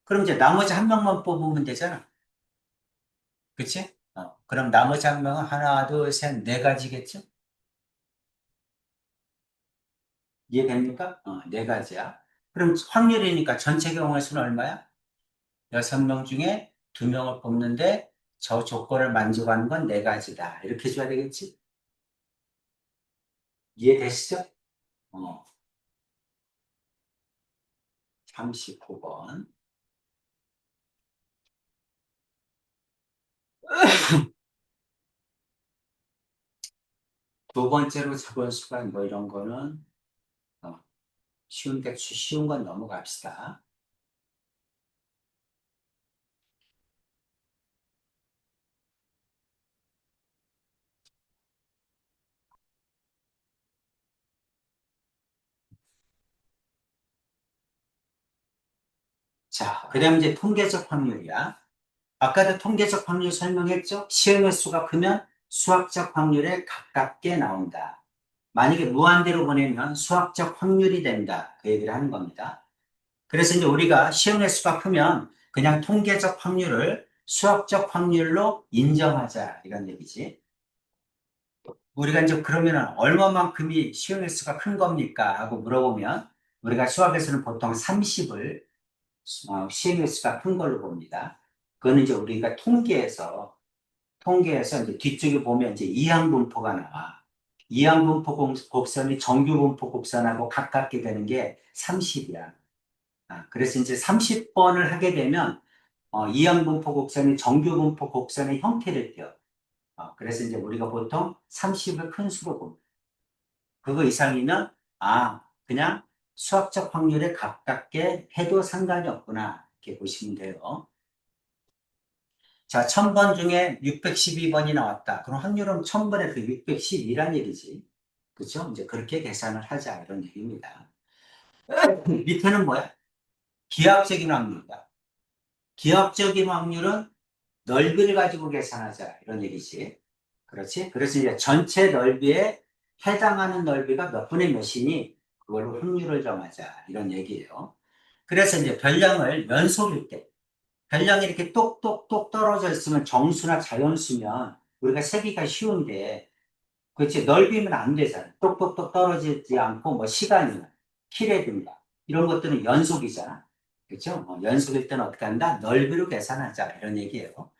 그럼 이제 나머지 한 명만 뽑으면 되잖아. 그치? 그럼 나머지 한 명은 하나, 둘, 셋, 네 가지겠죠? 이해됩니까? 네 가지야. 그럼 확률이니까 전체 경우의 수는 얼마야? 6명 중에 2명을 뽑는데 저 조건을 만족하는 건 네 가지다. 이렇게 줘야 되겠지? 이해되시죠? 어, 39번. 두 번째로 자본수가 뭐 이런 거는 어, 쉬운 건 넘어갑시다. 자, 그 다음 이제 통계적 확률이야. 아까도 통계적 확률 설명했죠? 시험의 수가 크면 수학적 확률에 가깝게 나온다. 만약에 무한대로 보내면 수학적 확률이 된다. 그 얘기를 하는 겁니다. 그래서 이제 우리가 시험의 수가 크면 그냥 통계적 확률을 수학적 확률로 인정하자. 이런 얘기지. 우리가 이제 그러면은 얼마만큼이 시험의 수가 큰 겁니까? 하고 물어보면 우리가 수학에서는 보통 30을 시험의 수가 큰 걸로 봅니다. 그거는 이제 우리가 통계에서 이제 뒤쪽에 보면 이제 이항분포가 나와. 이항분포 곡선이 정규분포 곡선하고 가깝게 되는 게 30이야. 그래서 이제 30번을 하게 되면 이항분포 곡선이 정규분포 곡선의 형태를 띄어. 그래서 이제 우리가 보통 30을 큰 수로 봅니다. 그거 이상이면 그냥 수학적 확률에 가깝게 해도 상관이 없구나. 이렇게 보시면 돼요. 자, 1000번 중에 612번이 나왔다. 그럼 확률은 1000번에 그 612란 얘기지. 그렇죠? 이제 그렇게 계산을 하자 이런 얘기입니다. 밑에는 뭐야? 기하학적인 확률이다. 기하학적인 확률은 넓이를 가지고 계산하자 이런 얘기지. 그렇지? 그래서 이제 전체 넓이에 해당하는 넓이가 몇 분의 몇이니 그걸로 확률을 정하자 이런 얘기예요. 그래서 이제 별량을 연속일 때 별량이 이렇게 똑똑똑 떨어져 있으면 정수나 자연수면 우리가 세기가 쉬운데 그렇지 넓이면 안 되잖아. 똑똑똑 떨어지지 않고 뭐 시간이나 키라든가 이런 것들은 연속이잖아. 그렇죠? 연속일 때는 어떻게 한다? 넓이로 계산하자 이런 얘기예요.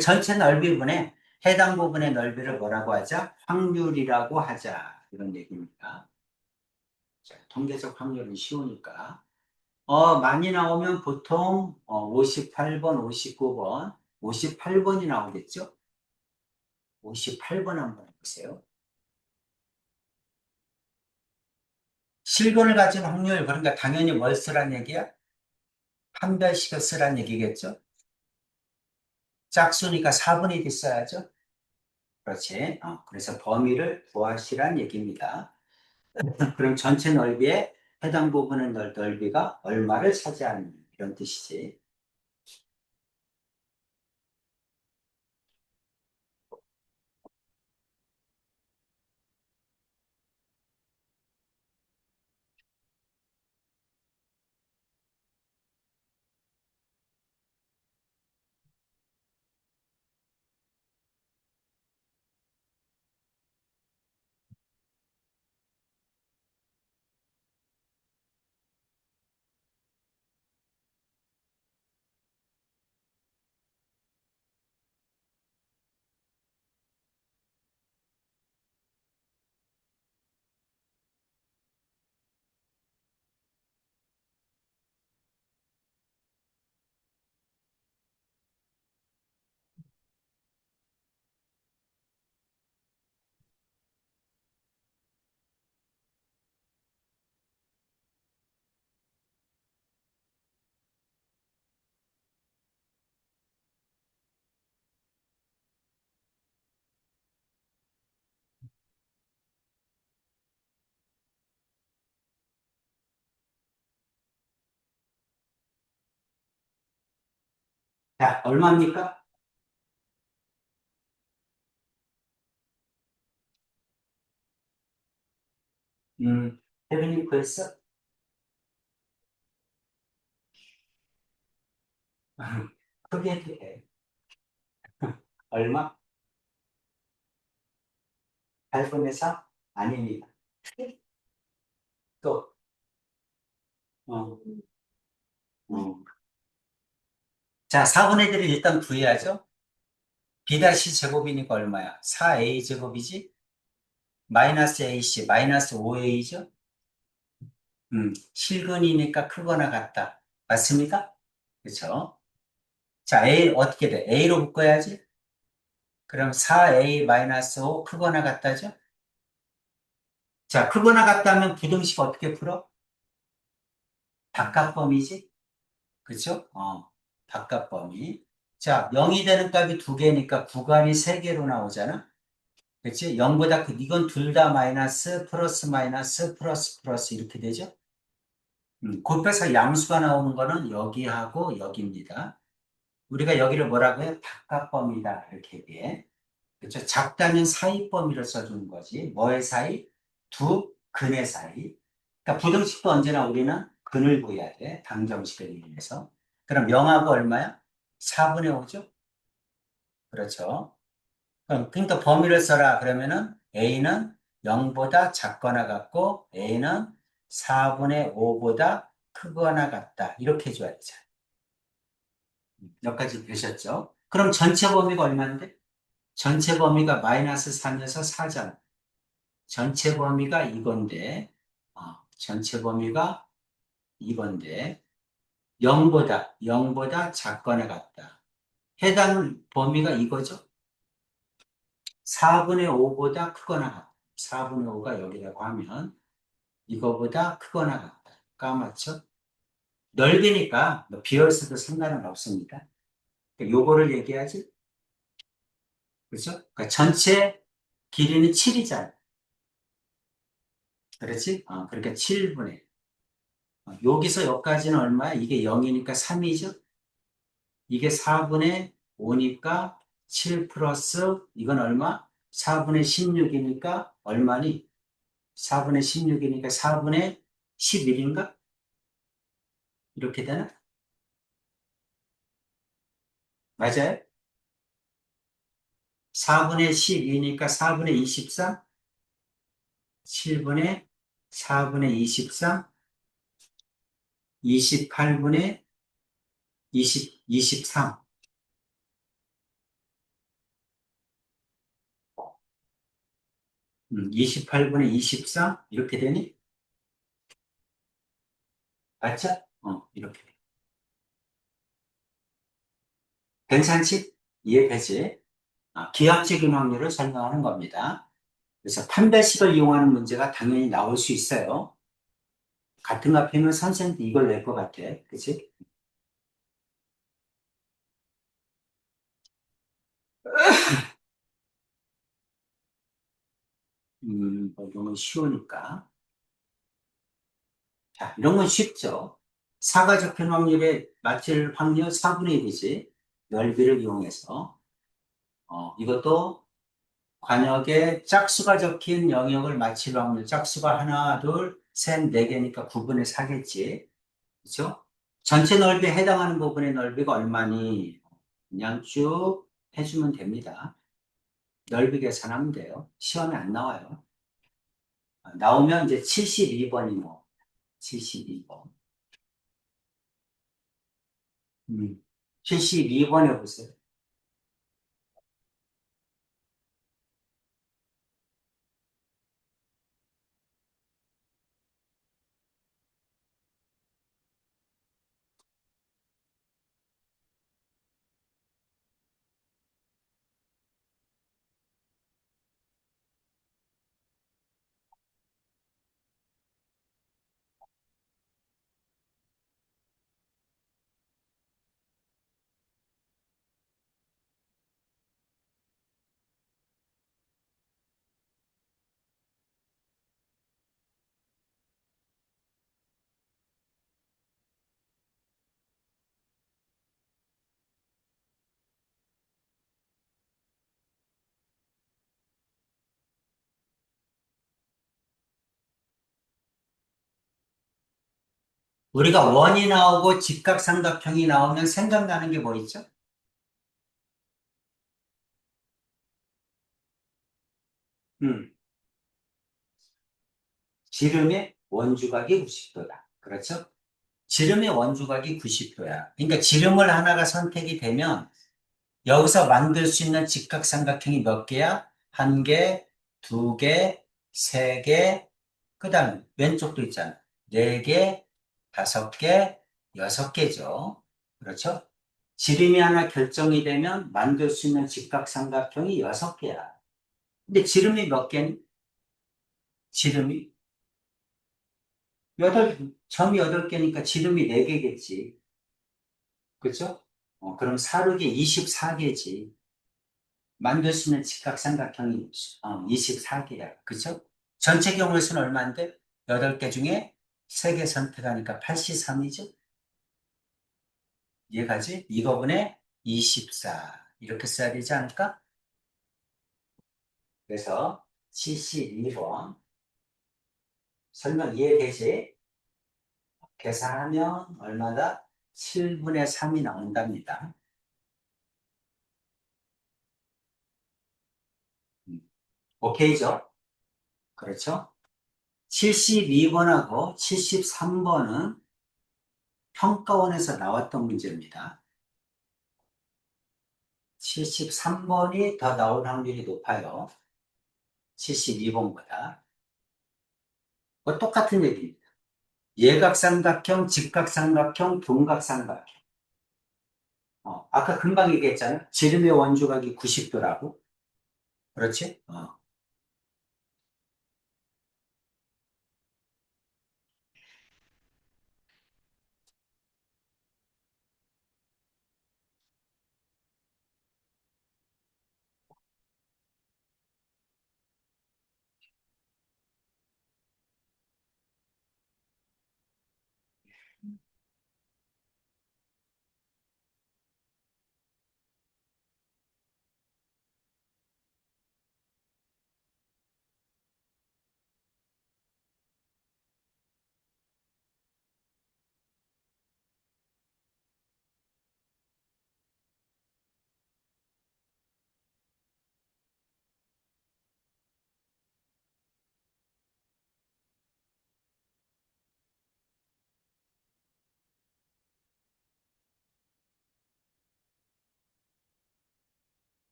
전체 넓이분의 해당 부분의 넓이를 뭐라고 하자? 확률이라고 하자 이런 얘기입니다. 자, 통계적 확률은 쉬우니까. 많이 나오면 보통 58번, 59번, 58번이 나오겠죠? 58번 한번 해보세요. 실근을 가진 확률, 그러니까 당연히 뭘 쓰란 얘기야? 판별식을 쓰란 얘기겠죠? 짝수니까 4분의 1이 써야죠? 그렇지. 그래서 범위를 구하시란 얘기입니다. 그럼 전체 넓이에 해당 부분의 넓이가 얼마를 차지하는 이런 뜻이지. 자, 얼마입니까? 혜빈이 구했어? 크게 해도 돼. 얼마? 8분의 4? 아닙니다. 또, 어, 어. 자, 4분의 1을 일단 구해야죠. B 다시 제곱이니까 얼마야? 4A 제곱이지? 마이너스 AC, 마이너스 5A죠? 실근이니까 크거나 같다. 맞습니까? 그렇죠? 자, A 어떻게 돼? A로 묶어야지. 그럼 4A 마이너스 5 크거나 같다죠? 자, 크거나 같다면 부등식 어떻게 풀어? 바깥범위지? 그렇죠? 바깥범위. 자, 0이 되는 값이 두 개니까 구간이 세 개로 나오잖아? 그렇지? 0보다 이건 둘 다 마이너스, 플러스, 마이너스, 플러스, 플러스 이렇게 되죠? 곱해서 양수가 나오는 거는 여기하고 여기입니다. 우리가 여기를 뭐라고 해요? 바깥범위다. 이렇게 얘기해. 그렇죠? 작다면 사이 범위를 써주는 거지. 뭐의 사이? 두 근의 사이. 그러니까 부등식도 언제나 우리는 근을 구해야 돼. 방정식을 이용해서. 그럼 0하고 얼마야? 4분의 5죠? 그렇죠. 그러니까 범위를 써라. 그러면은 A는 0보다 작거나 같고 A는 4분의 5보다 크거나 같다. 이렇게 해줘야 되잖아. 여기까지 되셨죠? 그럼 전체 범위가 얼마인데? 전체 범위가 마이너스 3에서 4잖아. 전체 범위가 이건데, 전체 범위가 이건데, 0보다 작거나 같다. 해당 범위가 이거죠? 4분의 5보다 크거나 같다. 4분의 5가 여기라고 하면 이거보다 크거나 같다. 까맣죠? 넓이니까 뭐 비었어도 상관은 없습니다. 그러니까 요거를 얘기하지. 그렇죠? 그러니까 전체 길이는 7이잖아. 그렇지? 그러니까 7분의. 여기서 여기까지는 얼마야? 이게 0이니까 3이죠? 이게 4분의 5니까 7 플러스 이건 얼마? 4분의 16이니까 얼마니? 4분의 16이니까 4분의 11인가? 이렇게 되나? 맞아요? 4분의 12니까 4분의 23? 7분의 4분의 23? 28분의 23. 28분의 23? 이렇게 되니? 맞죠? 이렇게. 괜찮지? 이해되지? 기하학적인 확률을 설명하는 겁니다. 그래서 판별식을 이용하는 문제가 당연히 나올 수 있어요. 같은 값이면 선생님도 이걸 낼 것 같아. 그치? 뭐 이런 건 쉬우니까. 자, 이런 건 쉽죠. 사가 적힌 확률에 맞출 확률 4분의 1이지. 넓이를 이용해서. 이것도 관역에 짝수가 적힌 영역을 맞힐 확률. 짝수가 하나, 둘, 셋, 네 개니까 9분의 4겠지. 그렇죠? 전체 넓이에 해당하는 부분의 넓이가 얼마니? 그냥 쭉 해주면 됩니다. 넓이 계산하면 돼요. 시험에 안 나와요. 나오면 이제 72번이 뭐, 72번. 72번 해보세요. 우리가 원이 나오고 직각삼각형이 나오면 생각나는 게 뭐 있죠? 음, 지름에 원주각이 90도다. 그렇죠? 지름의 원주각이 90도야. 그러니까 지름을 하나가 선택이 되면 여기서 만들 수 있는 직각삼각형이 몇 개야? 한 개, 두 개, 세 개, 그 다음 왼쪽도 있잖아. 네 개, 다섯 개, 여섯 개죠. 그렇죠? 지름이 하나 결정이 되면 만들 수 있는 직각삼각형이 여섯 개야. 근데 지름이 몇 개니? 지름이? 점이 여덟 개니까 지름이 네 개겠지. 그렇죠? 그럼 사륙이 24개지. 만들 수 있는 직각삼각형이 24개야. 그죠? 전체 경우의 수는 얼마인데? 8개 중에 3개 선택하니까 83이죠? 이해가지? 이거분의 24. 이렇게 써야 되지 않을까? 그래서 72번. 설명 이해되지? 계산하면 얼마다? 7분의 3이 나온답니다. 오케이죠? 그렇죠? 72번하고 73번은 평가원에서 나왔던 문제입니다. 73번이 더 나올 확률이 높아요. 72번보다. 똑같은 얘기입니다. 예각삼각형, 직각삼각형, 동각삼각형. 아까 금방 얘기했잖아요. 지름의 원주각이 90도라고. 그렇지?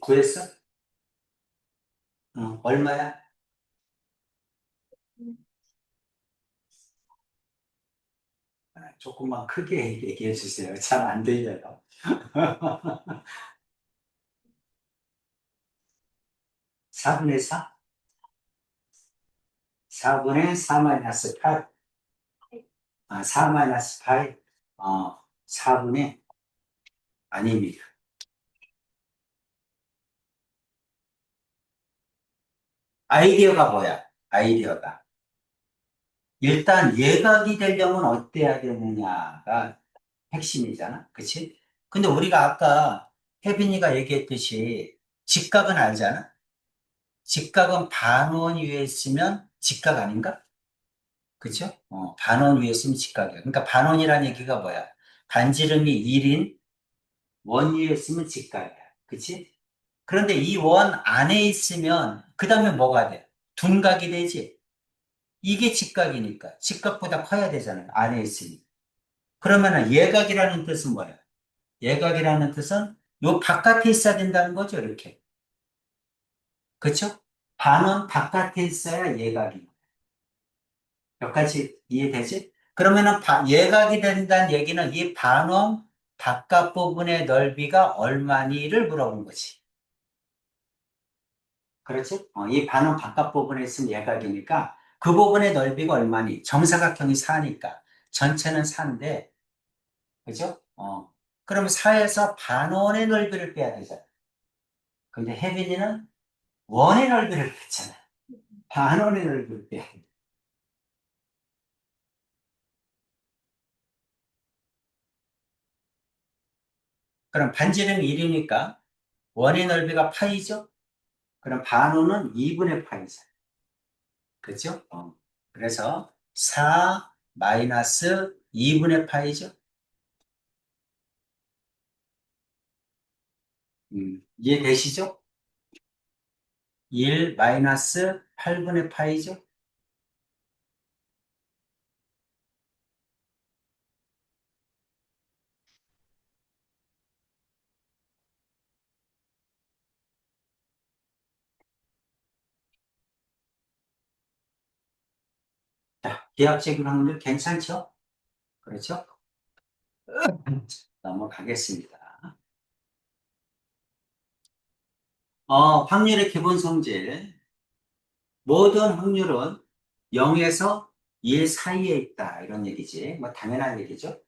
구했어? 얼마야? 조금만 크게 얘기해 주세요. 잘 안 들려요. 4분의 4? 4분의 4 마이너스 8. 4 마이너스 8. 4분의 아닙니다. 아이디어가 뭐야? 아이디어가. 일단 예각이 되려면 어때야 되느냐가 핵심이잖아. 그치? 근데 우리가 아까 혜빈이가 얘기했듯이 직각은 알잖아? 직각은 반원 위에 있으면 직각 아닌가? 그죠? 반원 위에 있으면 직각이야. 그러니까 반원이라는 얘기가 뭐야? 반지름이 1인 원 위에 있으면 직각이야. 그치? 그런데 이 원 안에 있으면 그 다음에 뭐가 돼? 둔각이 되지? 이게 직각이니까 직각보다 커야 되잖아요. 안에 있으니. 그러면은 예각이라는 뜻은 뭐야? 예각이라는 뜻은 요 바깥에 있어야 된다는 거죠, 이렇게. 그렇죠? 반원 바깥에 있어야 예각이. 몇 가지 이해되지? 그러면은 예각이 된다는 얘기는 이 반원 바깥 부분의 넓이가 얼마니를 물어본 거지. 그렇지? 이 반원 바깥 부분에 있으면 예각이니까 그 부분의 넓이가 얼마니? 정사각형이 4니까 전체는 4인데, 그죠? 그럼 4에서 반원의 넓이를 빼야 되잖아. 근데 혜빈이는 원의 넓이를 뺐잖아. 반원의 넓이를 빼야 돼. 그럼 반지름이 1이니까 원의 넓이가 파이죠? 그럼 반원은 2분의 파이죠. 그죠? 그래서 4 마이너스 2분의 파이죠? 이해되시죠? 1 마이너스 8분의 파이죠? 자, 기하학적인 확률 괜찮죠? 그렇죠? 넘어가겠습니다. 확률의 기본 성질. 모든 확률은 0에서 1 사이에 있다. 이런 얘기지. 뭐, 당연한 얘기죠.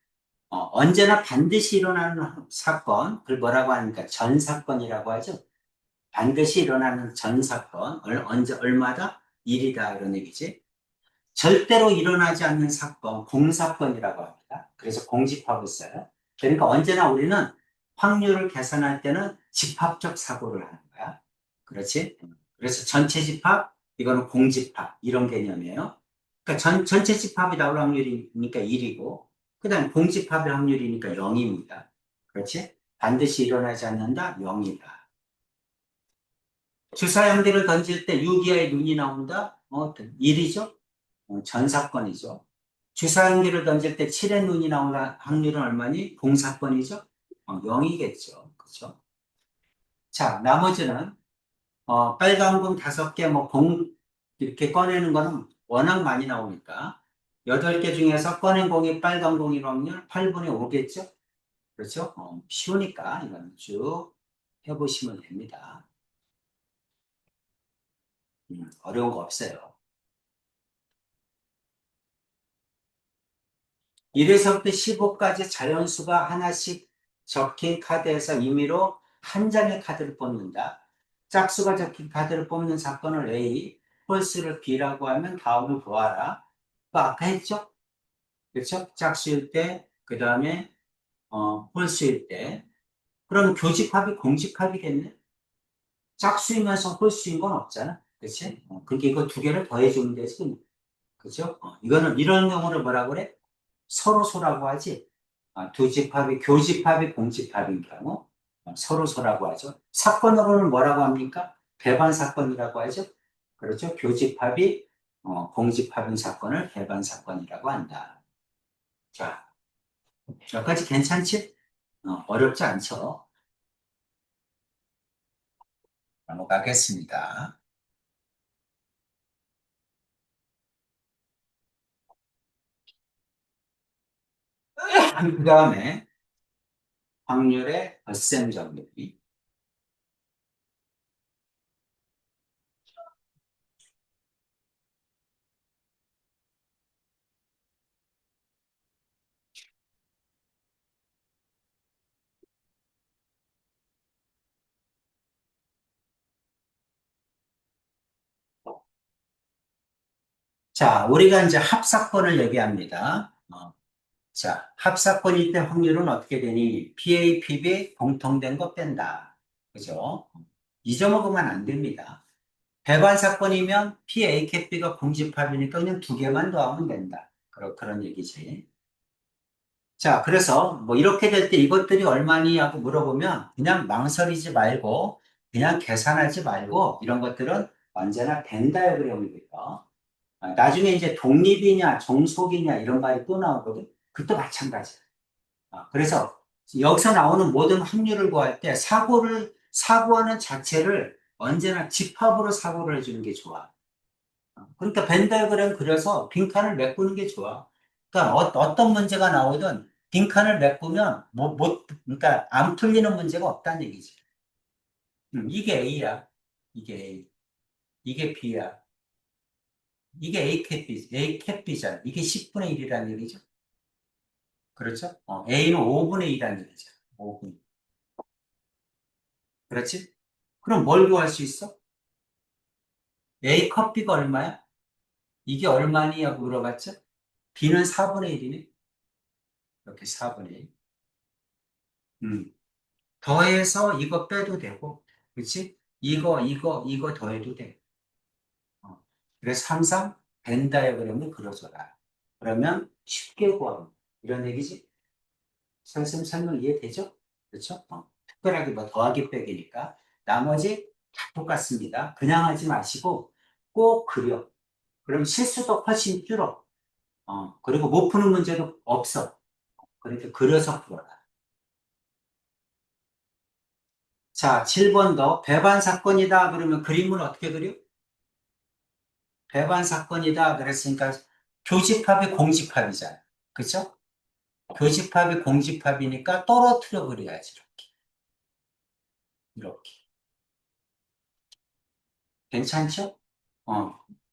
언제나 반드시 일어나는 사건, 그걸 뭐라고 하니까 전 사건이라고 하죠. 반드시 일어나는 전 사건, 언제, 얼마다? 일이다. 이런 얘기지. 절대로 일어나지 않는 사건, 공사건이라고 합니다. 그래서 공집합을 써요. 그러니까 언제나 우리는 확률을 계산할 때는 집합적 사고를 하는 거야. 그렇지? 그래서 전체 집합, 이거는 공집합, 이런 개념이에요. 그러니까 전체 집합이 나올 확률이니까 1이고, 그 다음 공집합의 확률이니까 0입니다. 그렇지? 반드시 일어나지 않는다? 0이다. 주사형들을 던질 때 6이하의 눈이 나온다? 1이죠? 전사건이죠. 주사연기를 던질 때 7의 눈이 나올 확률은 얼마니? 공사건이죠? 0이겠죠. 그렇죠? 자, 나머지는 빨간 공 5개, 뭐 공 이렇게 꺼내는 거는 워낙 많이 나오니까 8개 중에서 꺼낸 공이 빨간 공일 확률 8분의 5겠죠? 그렇죠? 쉬우니까 이건 쭉 해보시면 됩니다. 어려운 거 없어요. 1에서부터 15까지 자연수가 하나씩 적힌 카드에서 임의로 한 장의 카드를 뽑는다. 짝수가 적힌 카드를 뽑는 사건을 A, 홀수를 B라고 하면 다음을 보아라. 그 아까 했죠? 그렇죠? 짝수일 때, 그 다음에 홀수일 때. 그럼 교집합이 공집합이겠네? 짝수이면서 홀수인 건 없잖아. 그렇지? 그러니까 이거 두 개를 더해주면 되지. 그렇죠? 이거는 이런 경우를 뭐라 그래? 서로소라고 하지. 두 집합이 교집합이 공집합인 경우 서로소라고 하죠. 사건으로는 뭐라고 합니까? 배반 사건이라고 하죠. 그렇죠. 교집합이 공집합인 사건을 배반 사건이라고 한다. 자, 여기까지 괜찮지? 어렵지 않죠? 넘어가겠습니다. 그 다음에 확률의 덧셈 정리. 자, 우리가 이제 합사건을 얘기합니다. 자, 합사건일 때 확률은 어떻게 되니? PA, PB 공통된 거 뺀다. 그죠? 잊어먹으면 안 됩니다. 배반 사건이면 PA, 캡B가 공집합이니까 그냥 두 개만 더하면 된다. 그런 얘기지. 자, 그래서 뭐 이렇게 될 때 이것들이 얼마니 하고 물어보면 그냥 망설이지 말고 그냥 계산하지 말고 이런 것들은 언제나 벤 다이어그램이고요. 나중에 이제 독립이냐 정속이냐 이런 말이 또 나오거든. 그것도 마찬가지야. 그래서 여기서 나오는 모든 확률을 구할 때 사고하는 자체를 언제나 집합으로 사고를 해주는 게 좋아. 그러니까 벤 다이어그램 그려서 빈칸을 메꾸는 게 좋아. 그러니까 어떤 문제가 나오든 빈칸을 메꾸면 그러니까 안 풀리는 문제가 없다는 얘기지. 이게 A야. 이게 A. 이게 B야. 이게 A 캡이잖아. 이게 10분의 1이라는 얘기죠. 그렇죠? A는 5분의 1이라는 얘기죠. 5분. 그렇지? 그럼 뭘 구할 수 있어? A 컵비가 얼마야? 이게 얼마니? 하고 물어봤죠? B는 4분의 1이네. 이렇게 4분의 1. 더해서 이거 빼도 되고, 그렇지? 이거 더해도 돼. 어. 그래서 항상 벤 다이어그램을 그려줘라. 그러면 쉽게 구하고 이런 얘기지. 선생님 설명 이해되죠? 그렇죠? 특별하게 뭐 더하기 빼기니까 나머지 다 똑같습니다. 그냥 하지 마시고 꼭 그려. 그럼 실수도 훨씬 줄어. 그리고 못 푸는 문제도 없어. 그러니까 그려서 풀어라. 자, 7번 더. 배반 사건이다. 그러면 그림을 어떻게 그려? 배반 사건이다. 그랬으니까 교집합이 공집합이잖아. 그쵸? 교집합이 공집합이니까 떨어뜨려 그려야지. 이렇게. 이렇게. 괜찮죠?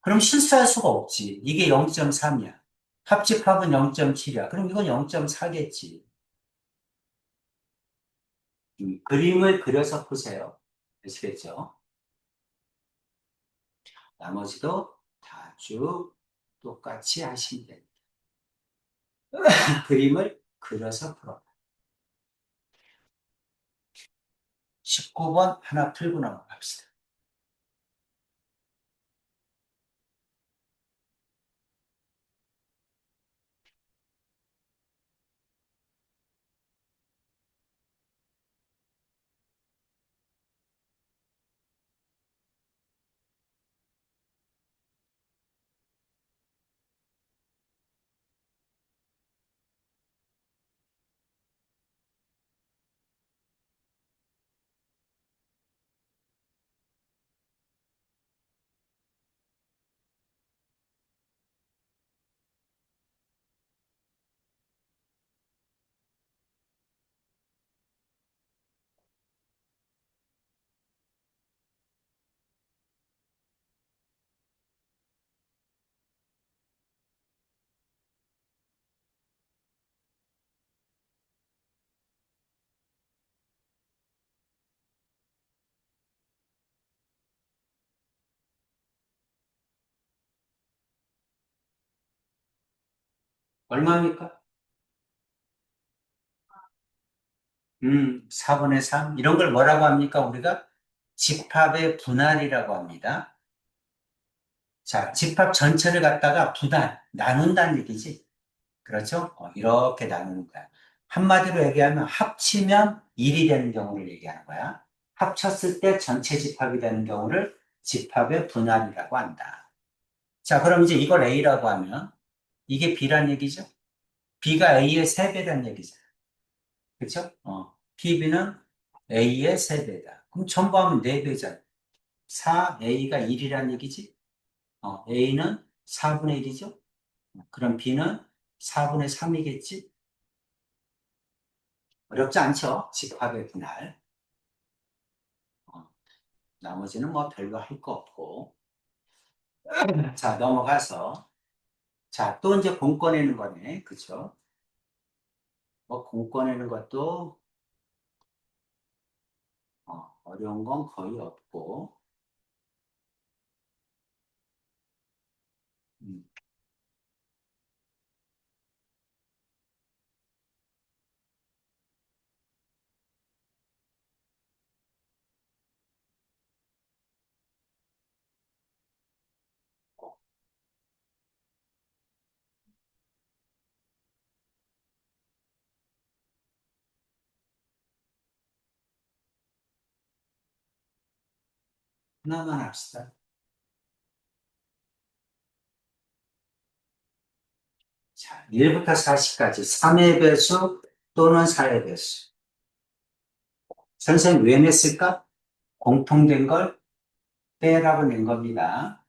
그럼 실수할 수가 없지. 이게 0.3이야. 합집합은 0.7이야. 그럼 이건 0.4겠지. 그림을 그려서 푸세요. 아시겠죠? 나머지도 다 쭉 똑같이 하시면 됩니다. 그림을 그려서 풀어. 19번 하나 풀고 넘어갑시다. 얼마입니까? 4분의 3. 이런 걸 뭐라고 합니까? 우리가 집합의 분할이라고 합니다. 자, 집합 전체를 갖다가 분할, 나눈다는 얘기지. 그렇죠? 이렇게 나누는 거야. 한마디로 얘기하면 합치면 1이 되는 경우를 얘기하는 거야. 합쳤을 때 전체 집합이 되는 경우를 집합의 분할이라고 한다. 자, 그럼 이제 이걸 A라고 하면 이게 B란 얘기죠? B가 A의 3배란 얘기죠. 그렇죠? PB는 A의 3배다. 그럼 전부 하면 4배잖아. 4A가 1이란 얘기지? A는 4분의 1이죠? 그럼 B는 4분의 3이겠지? 어렵지 않죠? 집합의 분할. 어, 나머지는 뭐 별로 할 거 없고. 자, 넘어가서. 자, 또 이제 공 꺼내는 거네. 그쵸? 뭐, 공 꺼내는 것도, 어려운 건 거의 없고. 음, 하나만 합시다. 자, 1부터 40까지 3의 배수 또는 4의 배수. 선생님 왜 냈을까? 공통된 걸 빼라고 낸 겁니다.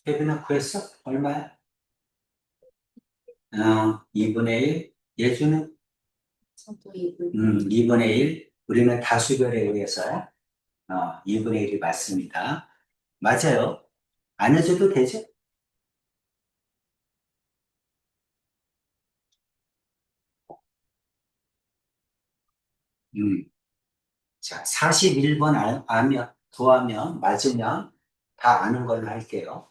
혜빈아 구했어? 얼마야? 2분의 1. 예주는 저도 이불. 2분의 1. 우리는 다수결에 의해서 2분의 1이 맞습니다. 맞아요. 안 해줘도 되죠? 음. 자, 41번 알면, 구하면, 맞으면 다 아는 걸로 할게요.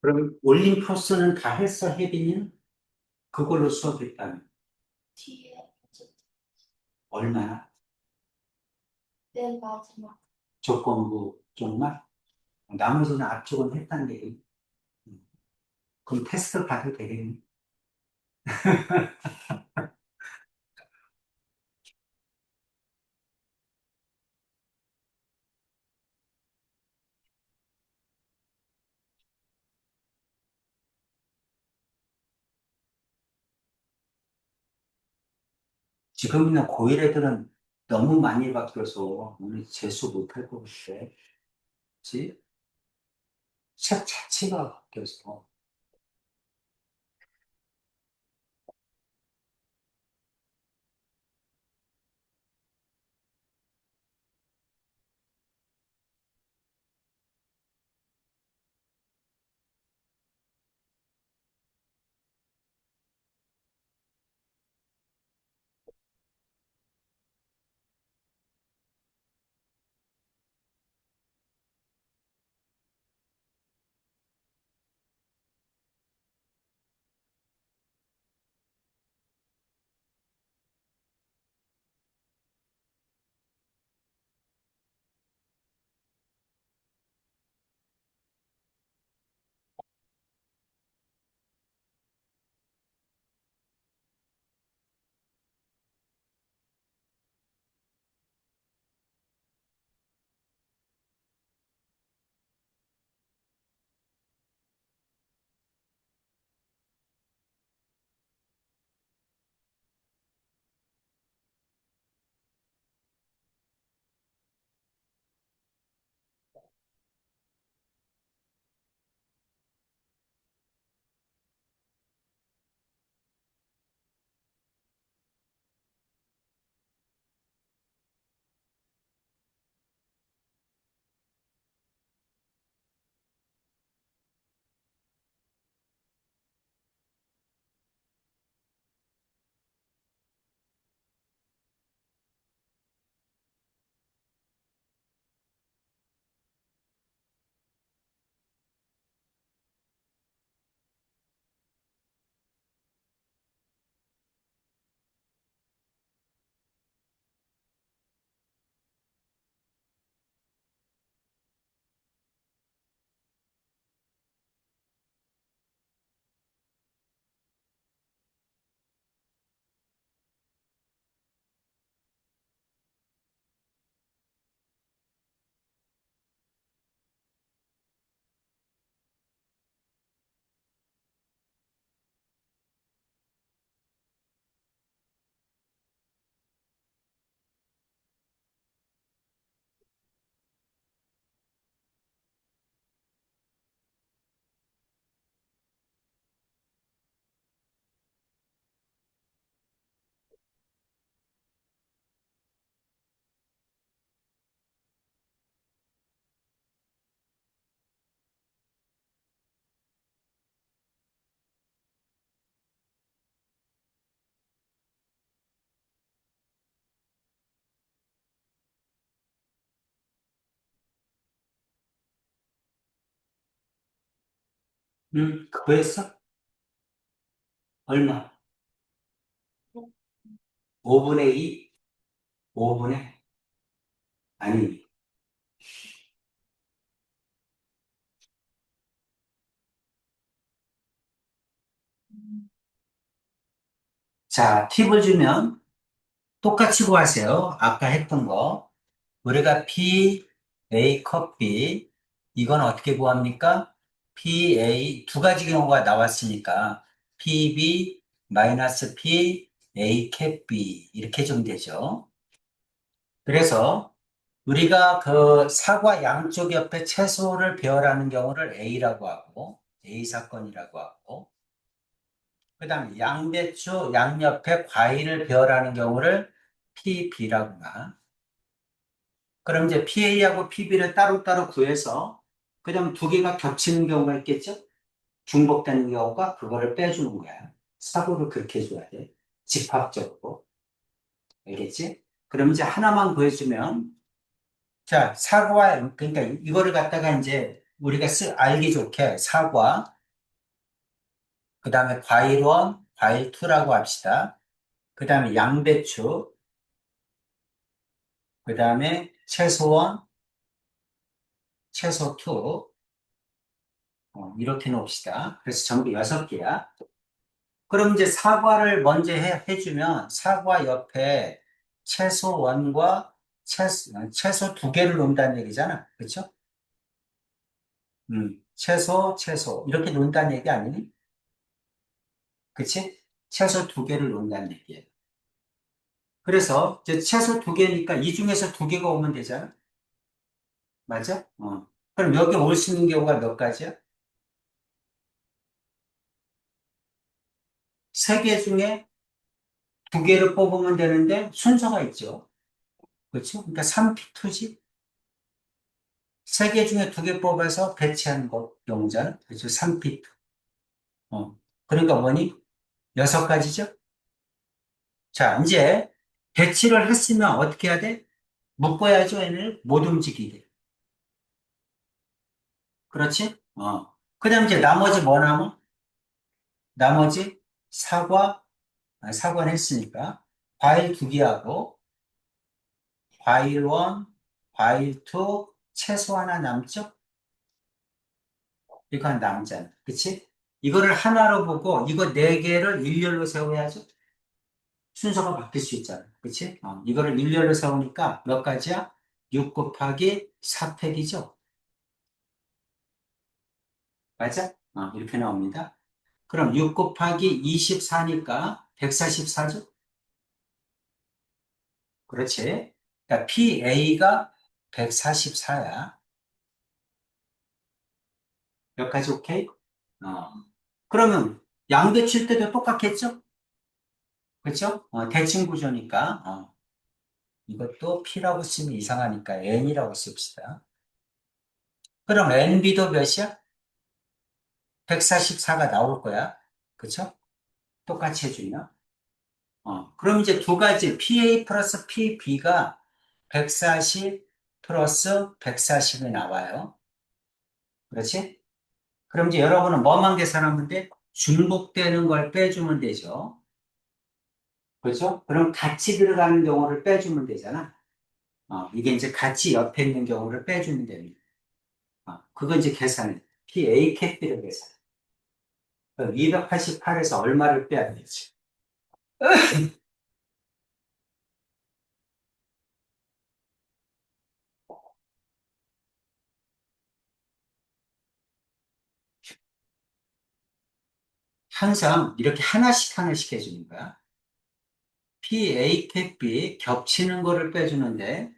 그럼 올림 코스는 다 했어, 혜빈이는? 그걸로 수업했다면 뒤에 이제 얼마나? 맨 마지막. 조건부 쪽만? 나머지는 앞쪽은 했다는 얘기. 그럼 테스트 봐도 되겠네. 지금이나 고1 애들은 너무 많이 바뀌어서 오늘 재수 못할 것 같아. 그치? 책 자체가 바뀌어서. 그거였어? 얼마? 5분의 2? 5분의? 아니. 자, 팁을 주면 똑같이 구하세요. 아까 했던 거. 우리가 PA 컵비, 이건 어떻게 구합니까? PA, 두 가지 경우가 나왔으니까, PB 마이너스 PA 캡비, 이렇게 좀 되죠. 그래서 우리가 그 사과 양쪽 옆에 채소를 배열하는 경우를 A라고 하고, A 사건이라고 하고, 그 다음에 양배추 양옆에 과일을 배열하는 경우를 PB라고 나. 그럼 이제 PA하고 PB를 따로따로 구해서, 그 다음 두 개가 겹치는 경우가 있겠죠? 중복되는 경우가 그거를 빼주는 거야. 사고를 그렇게 해줘야 돼. 집합적으로. 알겠지? 그럼 이제 하나만 구해주면, 자, 사과, 그러니까 이거를 갖다가 이제 우리가 알기 좋게 사과, 그 다음에 과일 1, 과일 2라고 합시다. 그 다음에 양배추, 그 다음에 채소 1, 채소 2, 이렇게 놓읍시다. 그래서 전부 6개야. 그럼 이제 사과를 먼저 해주면 사과 옆에 채소 1과 채소 2개를 놓는다는 얘기잖아. 그렇죠? 채소 이렇게 놓는다는 얘기 아니니? 그치? 채소 2개를 놓는다는 얘기예요. 그래서 이제 채소 2개니까 이 중에서 2개가 오면 되잖아. 맞아? 그럼 여기 올 수 있는 경우가 몇 가지야? 3개 중에 2개를 뽑으면 되는데 순서가 있죠. 그렇죠? 그러니까 3P2지. 3개 중에 2개 뽑아서 배치하는 거, 경우잖아. 그렇죠? 3P2. 어. 그러니까 뭐니? 6가지죠? 자, 이제 배치를 했으면 어떻게 해야 돼? 묶어야죠, 얘를 못 움직이게. 그렇지? 그 다음 이제 나머지 뭐 남아? 나머지 사과, 사과는 했으니까. 과일 2개하고, 과일 1, 과일 2, 채소 하나 남죠? 이거 하나 남잖아. 그치? 이거를 하나로 보고, 이거 4개를 일렬로 세워야죠? 순서가 바뀔 수 있잖아. 그치? 이거를 일렬로 세우니까 몇 가지야? 6 곱하기 4팩이죠? 맞아? 이렇게 나옵니다. 그럼 6 곱하기 24니까 144죠? 그렇지? 그러니까 PA가 144야. 몇 가지 오케이? 그러면 양배칠 때도 똑같겠죠? 그렇죠? 대칭 구조니까 이것도 P라고 쓰면 이상하니까 N이라고 씁시다. 그럼 NB도 몇이야? 144가 나올 거야. 그렇죠? 똑같이 해주면. 그럼 이제 두 가지 PA 플러스 PB가 140 플러스 140이 나와요. 그렇지? 그럼 이제 여러분은 뭐만 계산하면 돼? 중복되는 걸 빼주면 되죠. 그렇죠? 그럼 같이 들어가는 경우를 빼주면 되잖아. 이게 이제 같이 옆에 있는 경우를 빼주면 됩니다. 그거 이제 계산해. PA 캡비를 계산. 288에서 얼마를 빼야 되지? 항상 이렇게 하나씩 하나씩 해주는 거야. PA 캡비 겹치는 거를 빼주는데,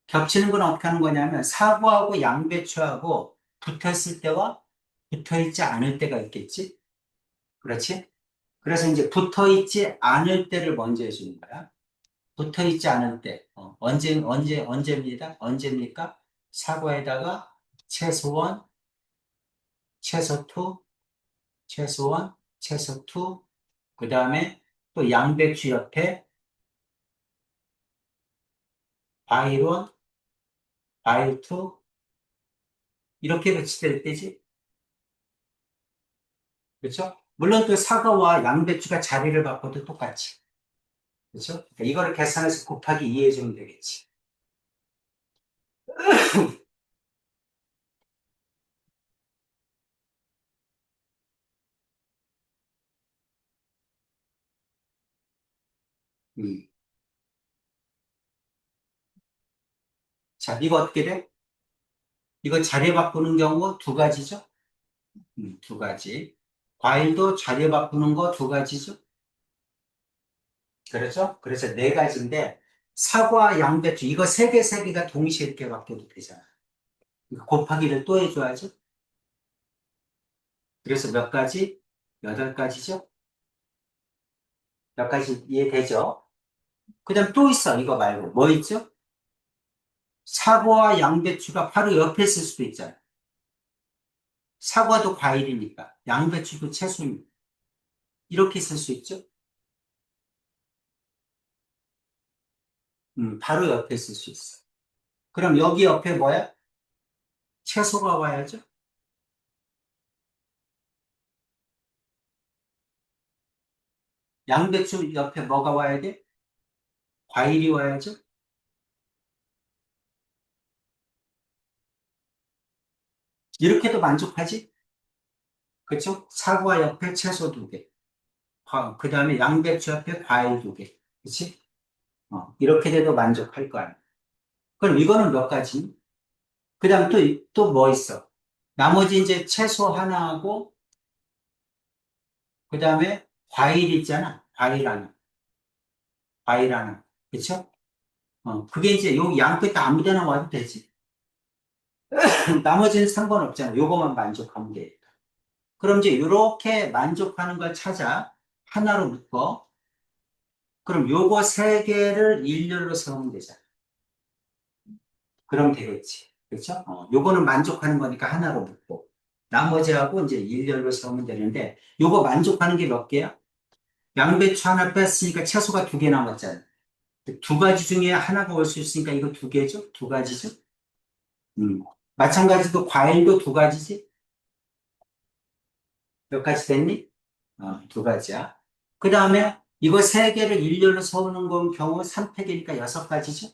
겹치는 건 어떻게 하는 거냐면, 사과하고 양배추하고 붙어있을 때와 붙어있지 않을 때가 있겠지? 그렇지? 그래서 이제 붙어있지 않을 때를 먼저 해주는 거야. 붙어있지 않을 때. 언제입니다? 언제입니까? 사과에다가 채소원, 채소2, 채소원, 채소2, 그 다음에 또 양배추 옆에 과일원, 과일2, 이렇게 배치될 때지. 그렇죠? 물론 또 사과와 양배추가 자리를 바꿔도 똑같이. 그렇죠? 그러니까 이거를 계산해서 곱하기 2 해주면 되겠지. 음. 자, 이거 어떻게 돼? 이거 자리 바꾸는 경우 두 가지죠? 두 가지. 과일도 자리 바꾸는 거 두 가지죠? 그렇죠? 그래서 네 가지인데, 사과, 양배추, 이거 세 개가 동시에 이렇게 바뀌어도 되잖아. 그러니까 곱하기를 또 해줘야죠. 그래서 몇 가지? 8가지죠? 몇 가지 이해되죠? 그 다음 또 있어, 이거 말고. 뭐 있죠? 사과와 양배추가 바로 옆에 있을 수도 있잖아. 사과도 과일이니까, 양배추도 채소니까. 이렇게 쓸 수 있죠? 바로 옆에 있을 수 있어. 그럼 여기 옆에 뭐야? 채소가 와야죠? 양배추 옆에 뭐가 와야 돼? 과일이 와야죠? 이렇게도 만족하지? 그쵸? 사과 옆에 채소 두 개. 그 다음에 양배추 옆에 과일 두 개. 그치? 이렇게 돼도 만족할 거 아니야. 그럼 이거는 몇 가지? 그 다음 또 뭐 있어? 나머지 이제 채소 하나하고, 그 다음에 과일 있잖아. 과일 하나. 과일 하나. 그쵸? 그게 이제 요 양끝 아무 데나 와도 되지. 나머지는 상관없잖아. 요거만 만족하면 돼. 그럼 이제 이렇게 만족하는 걸 찾아. 하나로 묶어. 그럼 요거 세 개를 일렬로 세우면 되잖아. 그럼 되겠지. 그렇죠? 요거는 만족하는 거니까 하나로 묶고. 나머지하고 이제 일렬로 세우면 되는데, 요거 만족하는 게 몇 개야? 양배추 하나 뺐으니까 채소가 두 개 남았잖아. 두 가지 중에 하나가 올 수 있으니까 이거 두 개죠? 두 가지죠? 음. 마찬가지로 과일도 두 가지지? 몇 가지 됐니? 두 가지야. 그 다음에 이거 세 개를 일렬로 세우는 건 경우 3팩이니까 6가지죠?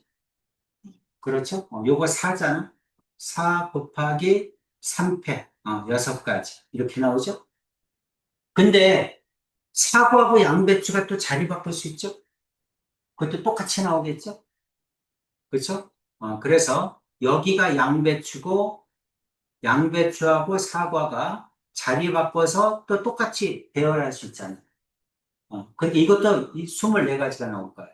그렇죠? 요거 4잖아. 4 곱하기 3팩, 6가지. 이렇게 나오죠? 근데 사과하고 양배추가 또 자리 바꿀 수 있죠? 그것도 똑같이 나오겠죠? 그렇죠? 그래서 여기가 양배추고 양배추하고 사과가 자리 바꿔서 또 똑같이 배열할 수 있잖아요. 그러니까 이것도 24가지가 나올 거예요.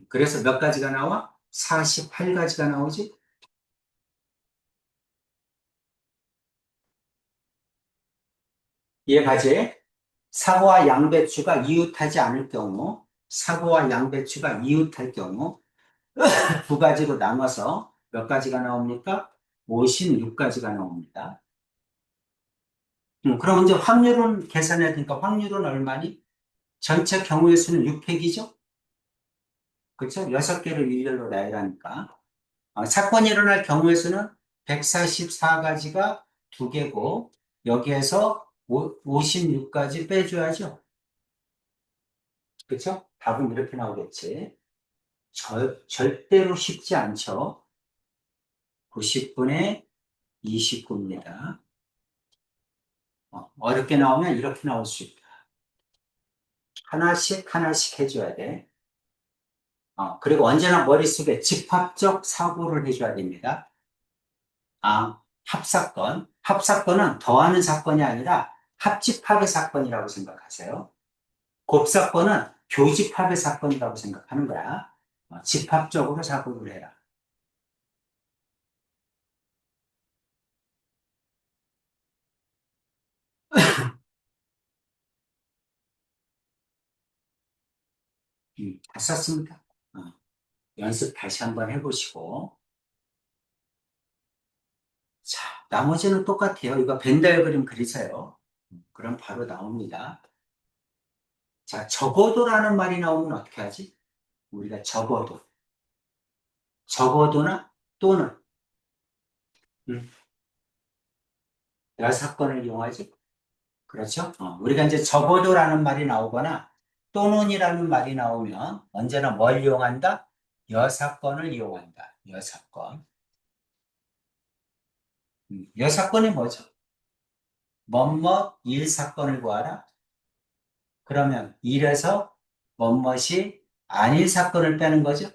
그래서 몇 가지가 나와? 48가지가 나오지? 이해가지? 사과와 양배추가 이웃하지 않을 경우, 사과와 양배추가 이웃할 경우, 두 가지로 나눠서 몇 가지가 나옵니까? 56가지가 나옵니다. 그럼 이제 확률은 계산해야 되니까 확률은 얼마니? 전체 경우의 수는 6팩이죠? 그렇죠? 6개를 일렬로 나열하니까. 사건이 일어날 경우의 수는 144가지가 두 개고, 여기에서 56가지 빼줘야죠. 그렇죠? 답은 이렇게 나오겠지. 절대로 쉽지 않죠. 90분의 29입니다. 어렵게 나오면 이렇게 나올 수 있다. 하나씩 하나씩 해줘야 돼. 그리고 언제나 머릿속에 집합적 사고를 해줘야 됩니다. 합사건. 합사건은 더하는 사건이 아니라 합집합의 사건이라고 생각하세요. 곱사건은 교집합의 사건이라고 생각하는 거야. 집합적으로 사고를 해라. 다 썼습니다. 연습 다시 한번 해보시고. 자, 나머지는 똑같아요. 이거 벤 다이어그램 그리세요. 그럼 바로 나옵니다. 자, 적어도라는 말이 나오면 어떻게 하지? 우리가 적어도. 적어도나 또는. 음, 여사건을 이용하지? 그렇죠? 우리가 이제 적어도라는 말이 나오거나 또는이라는 말이 나오면 언제나 뭘 이용한다? 여사건을 이용한다. 여사건. 여사건이 뭐죠? 뭐뭐 일 사건을 구하라. 그러면 일에서 뭐뭇이 아닌 사건을 빼는 거죠?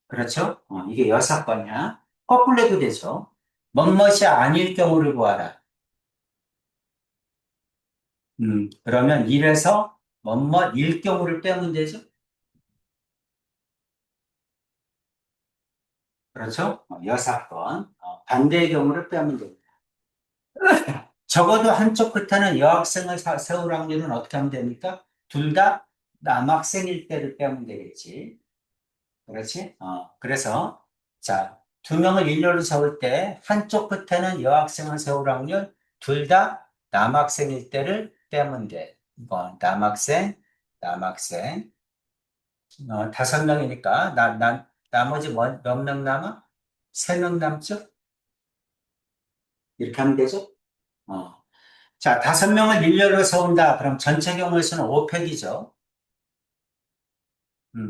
그렇죠? 이게 여사건이야. 거꾸로 해도 되죠. 뭐뭇이 아닐 경우를 구하라. 그러면 일에서 뭐뭇일 경우를 빼면 되죠? 그렇죠? 여사건. 반대의 경우를 빼면 됩니다. 적어도 한쪽 끝에는 여학생을 세울 확률은 어떻게 하면 됩니까? 둘 다 남학생일 때를 빼면 되겠지. 그렇지? 그래서, 자, 두 명을 일렬로 세울 때, 한쪽 끝에는 여학생을 세울 확률, 둘 다 남학생일 때를 빼면 돼. 이번 남학생. 다섯 명이니까, 나머지 몇 명 남아? 세 명 남죠? 이렇게 하면 되죠? 어. 자, 다섯 명을 일렬로 세운다. 그럼 전체 경우의 수는 5팩이죠.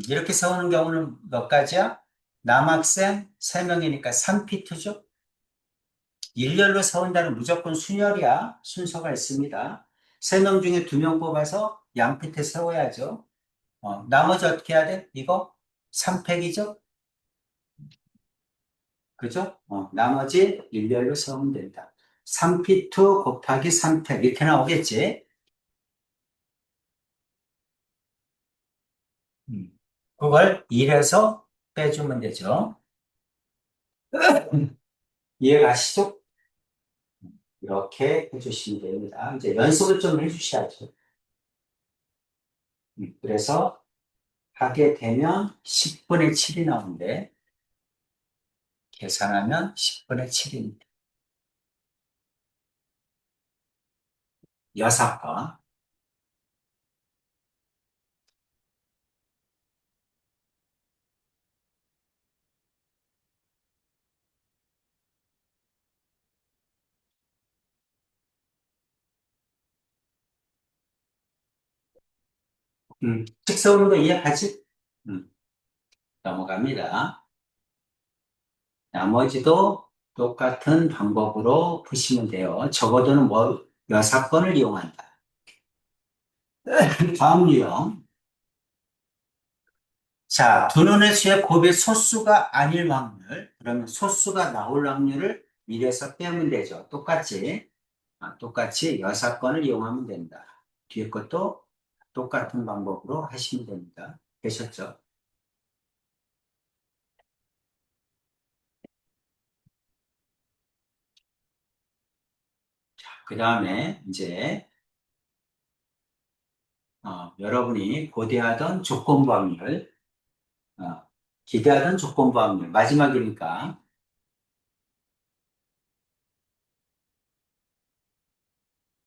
이렇게 세우는 경우는 몇 가지야? 남학생 3명이니까 3피트죠? 일렬로 세운다는 무조건 순열이야. 순서가 있습니다. 3명 중에 2명 뽑아서 양피트 세워야죠. 나머지 어떻게 해야 돼? 이거 3팩이죠? 그죠? 나머지 일렬로 세우면 된다. 3피트 곱하기 3팩 이렇게 나오겠지? 그걸 1에서 빼주면 되죠. 이해가시죠? 이렇게 해주시면 됩니다. 이제 연습을 좀 해주셔야죠. 그래서 하게 되면 10분의 7이 나오는데 계산하면 10분의 7입니다. 6번. 책 세우는 거 이해하지? 음, 넘어갑니다. 나머지도 똑같은 방법으로 푸시면 돼요. 적어도는 뭐, 6번을 이용한다. 다음 유형. 자, 두 눈의 수의 곱이 소수가 아닐 확률. 그러면 소수가 나올 확률을 1에서 빼면 되죠. 똑같이 여사건을 이용하면 된다. 뒤에 것도 똑같은 방법으로 하시면 됩니다. 되셨죠? 그 다음에 이제 여러분이 고대하던 조건부 확률, 어, 기대하던 조건부 확률 마지막이니까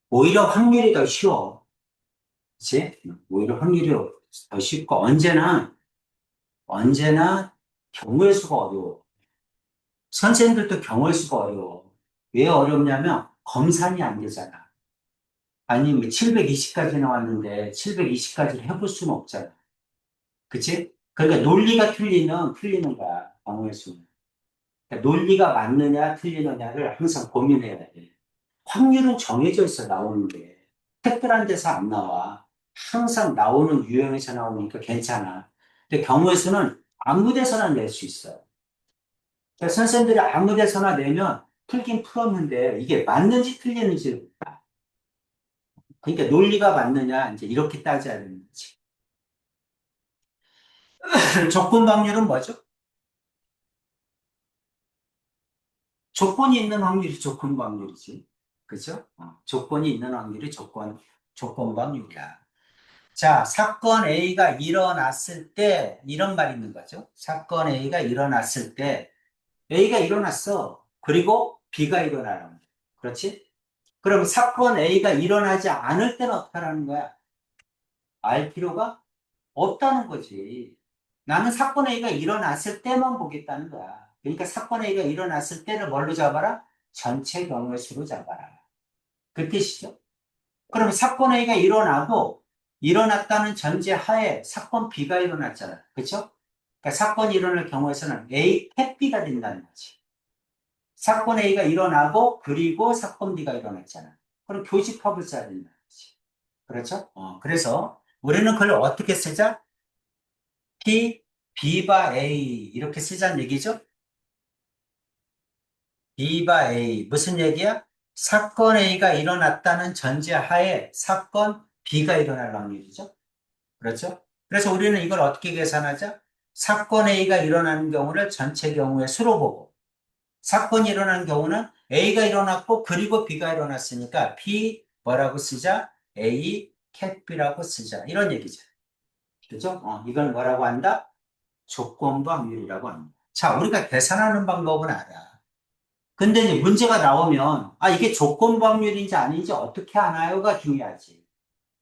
오히려 확률이 더 쉬워. 그치? 오히려 확률이 더 쉽고 언제나 경우의 수가 어려워. 선생님들도 경우의 수가 어려워. 왜 어렵냐면 검산이 안 되잖아. 아니, 뭐 720까지 나왔는데 720까지를 해볼 수는 없잖아. 그치? 그러니까 논리가 틀리는 거야, 경우의 수는. 그러니까 논리가 맞느냐, 틀리느냐를 항상 고민해야 돼. 확률은 정해져 있어, 나오는데. 특별한 데서 안 나와. 항상 나오는 유형에서 나오니까 괜찮아. 근데 경우의 수는 아무 데서나 낼 수 있어. 그러니까 선생님들이 아무 데서나 내면 풀긴 풀었는데 이게 맞는지 틀리는지 그러니까 논리가 맞느냐 이제 이렇게 따져야 되는 거지. 조건 확률은 뭐죠? 조건이 있는 확률이 조건 확률이지. 그죠? 조건이 있는 확률이 조건 확률이야. 자, 사건 A가 일어났을 때 이런 말이 있는 거죠. 사건 A가 일어났을 때 A가 일어났어. 그리고 B가 일어나는 거야. 그렇지? 그럼 사건 A가 일어나지 않을 때는 어떻게 하라는 거야? 알 필요가 없다는 거지. 나는 사건 A가 일어났을 때만 보겠다는 거야. 그러니까 사건 A가 일어났을 때를 뭘로 잡아라? 전체 경우의 수로 잡아라. 그 뜻이죠. 그럼 사건 A가 일어나고 일어났다는 전제 하에 사건 B가 일어났잖아. 그렇죠? 그러니까 사건이 일어날 경우에서는 A 캡 B가 된다는 거지. 사건 A가 일어나고 그리고 사건 B가 일어났잖아. 그럼 교집합을 써야 된다는 거지. 그렇죠? 그래서 우리는 그걸 어떻게 쓰자? P, B바 A 이렇게 쓰자는 얘기죠? B바 A 무슨 얘기야? 사건 A가 일어났다는 전제하에 사건 B가 일어날 확률이죠. 그렇죠? 그래서 우리는 이걸 어떻게 계산하자? 사건 A가 일어나는 경우를 전체 경우의 수로 보고 사건이 일어나는 경우는 A가 일어났고 그리고 B가 일어났으니까 P 뭐라고 쓰자? A cat B라고 쓰자. 이런 얘기죠. 그죠? 이걸 뭐라고 한다? 조건부 확률이라고 합니다. 자, 우리가 계산하는 방법은 알아. 근데 이제 문제가 나오면, 이게 조건부 확률인지 아닌지 어떻게 아나요가 중요하지.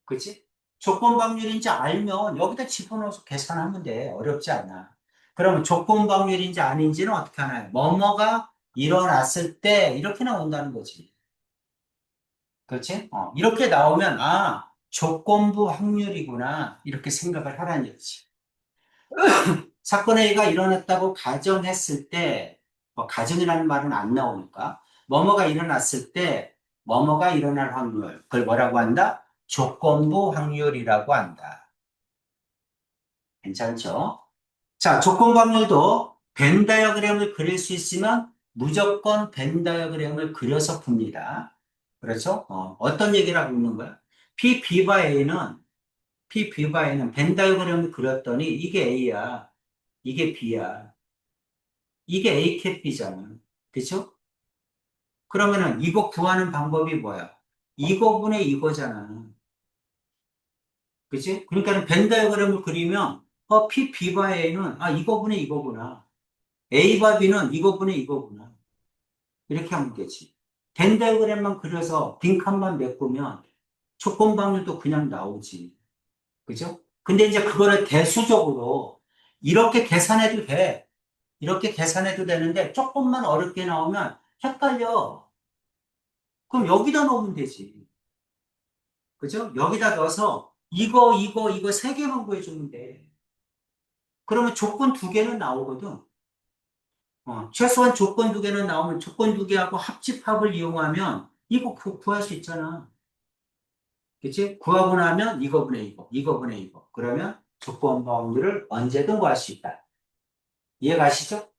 그치? 조건부 확률인지 알면 여기다 집어넣어서 계산하면 돼. 어렵지 않아. 그러면 조건부 확률인지 아닌지는 어떻게 하나요? 뭐뭐가 일어났을 때 이렇게 나온다는 거지. 그렇지? 이렇게 나오면, 조건부 확률이구나. 이렇게 생각을 하라는 얘기지. 사건 A가 일어났다고 가정했을 때, 뭐 가정이라는 말은 안 나오니까, 뭐뭐가 일어났을 때, 뭐뭐가 일어날 확률, 그걸 뭐라고 한다? 조건부 확률이라고 한다. 괜찮죠? 자, 조건부 확률도 벤 다이어그램을 그릴 수 있으면 무조건 벤 다이어그램을 그려서 풉니다. 그렇죠? 어떤 얘기를 하고 있는 거야? P, B바 A는 벤 다이어그램을 그렸더니 이게 A야. 이게 B야. 이게 A 캡 B잖아. 그쵸? 그러면은 이거 구하는 방법이 뭐야? 이거분의 이거잖아. 그치? 그러니까 벤 다이어그램을 그리면 P, B바 A는 이거분의 이거구나. A바 B는 이거분의 이거구나. 이렇게 하면 되지. 벤 다이어그램만 그려서 빈칸만 메꾸면 조건 방률도 그냥 나오지. 그죠? 근데 이제 그거를 대수적으로 이렇게 계산해도 돼. 이렇게 계산해도 되는데 조금만 어렵게 나오면 헷갈려. 그럼 여기다 넣으면 되지. 그죠? 여기다 넣어서 이거 세 개만 구해주면 돼. 그러면 조건 두 개는 나오거든. 최소한 조건 두 개는 나오면 조건 두 개하고 합집합을 이용하면 이거 구할 수 있잖아. 그치? 구하고 나면 이거분의 이거, 이거분의 이거. 그러면 조건 바운드를 언제든 구할 수 있다. 이해가시죠?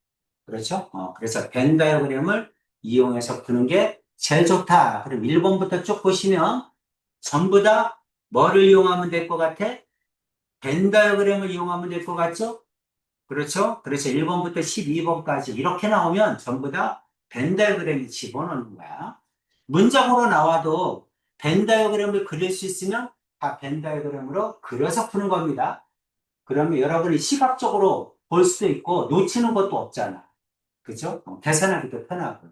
그렇죠? 그래서 벤 다이어그램을 이용해서 푸는 게 제일 좋다. 그럼 1번부터 쭉 보시면 전부 다 뭐를 이용하면 될 것 같아? 벤 다이어그램을 이용하면 될 것 같죠? 그렇죠? 그래서 1번부터 12번까지 이렇게 나오면 전부 다 벤 다이어그램을 집어넣는 거야. 문장으로 나와도 벤 다이어그램을 그릴 수 있으면 다 벤 다이어그램으로 그려서 푸는 겁니다. 그러면 여러분이 시각적으로 볼 수도 있고 놓치는 것도 없잖아. 그죠? 계산하기도 편하고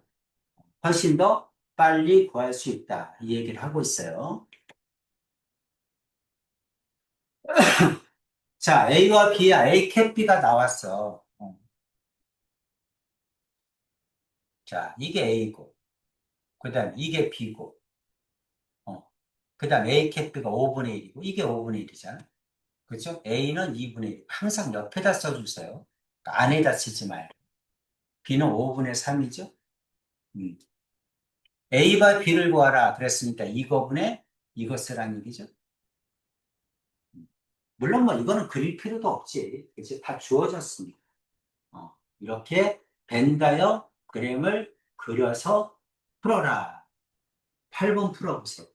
훨씬 더 빨리 구할 수 있다. 이 얘기를 하고 있어요. 자, A와 B야. A 캡 B가 나왔어. 자, 이게 A고, 그 다음 이게 B고, 그 다음 A 캡 B가 5분의 1이고, 이게 5분의 1이잖아. 그죠? A는 2분의 1. 항상 옆에다 써주세요. 그러니까 안에다 쓰지 말고. B는 5분의 3이죠? A와 B를 구하라. 그랬으니까 이거분의 이거 쓰라는 얘기죠. 물론 뭐 이거는 그릴 필요도 없지. 그치? 다 주어졌으니까. 이렇게 벤다이어 그램을 그려서 풀어라. 8번 풀어보세요.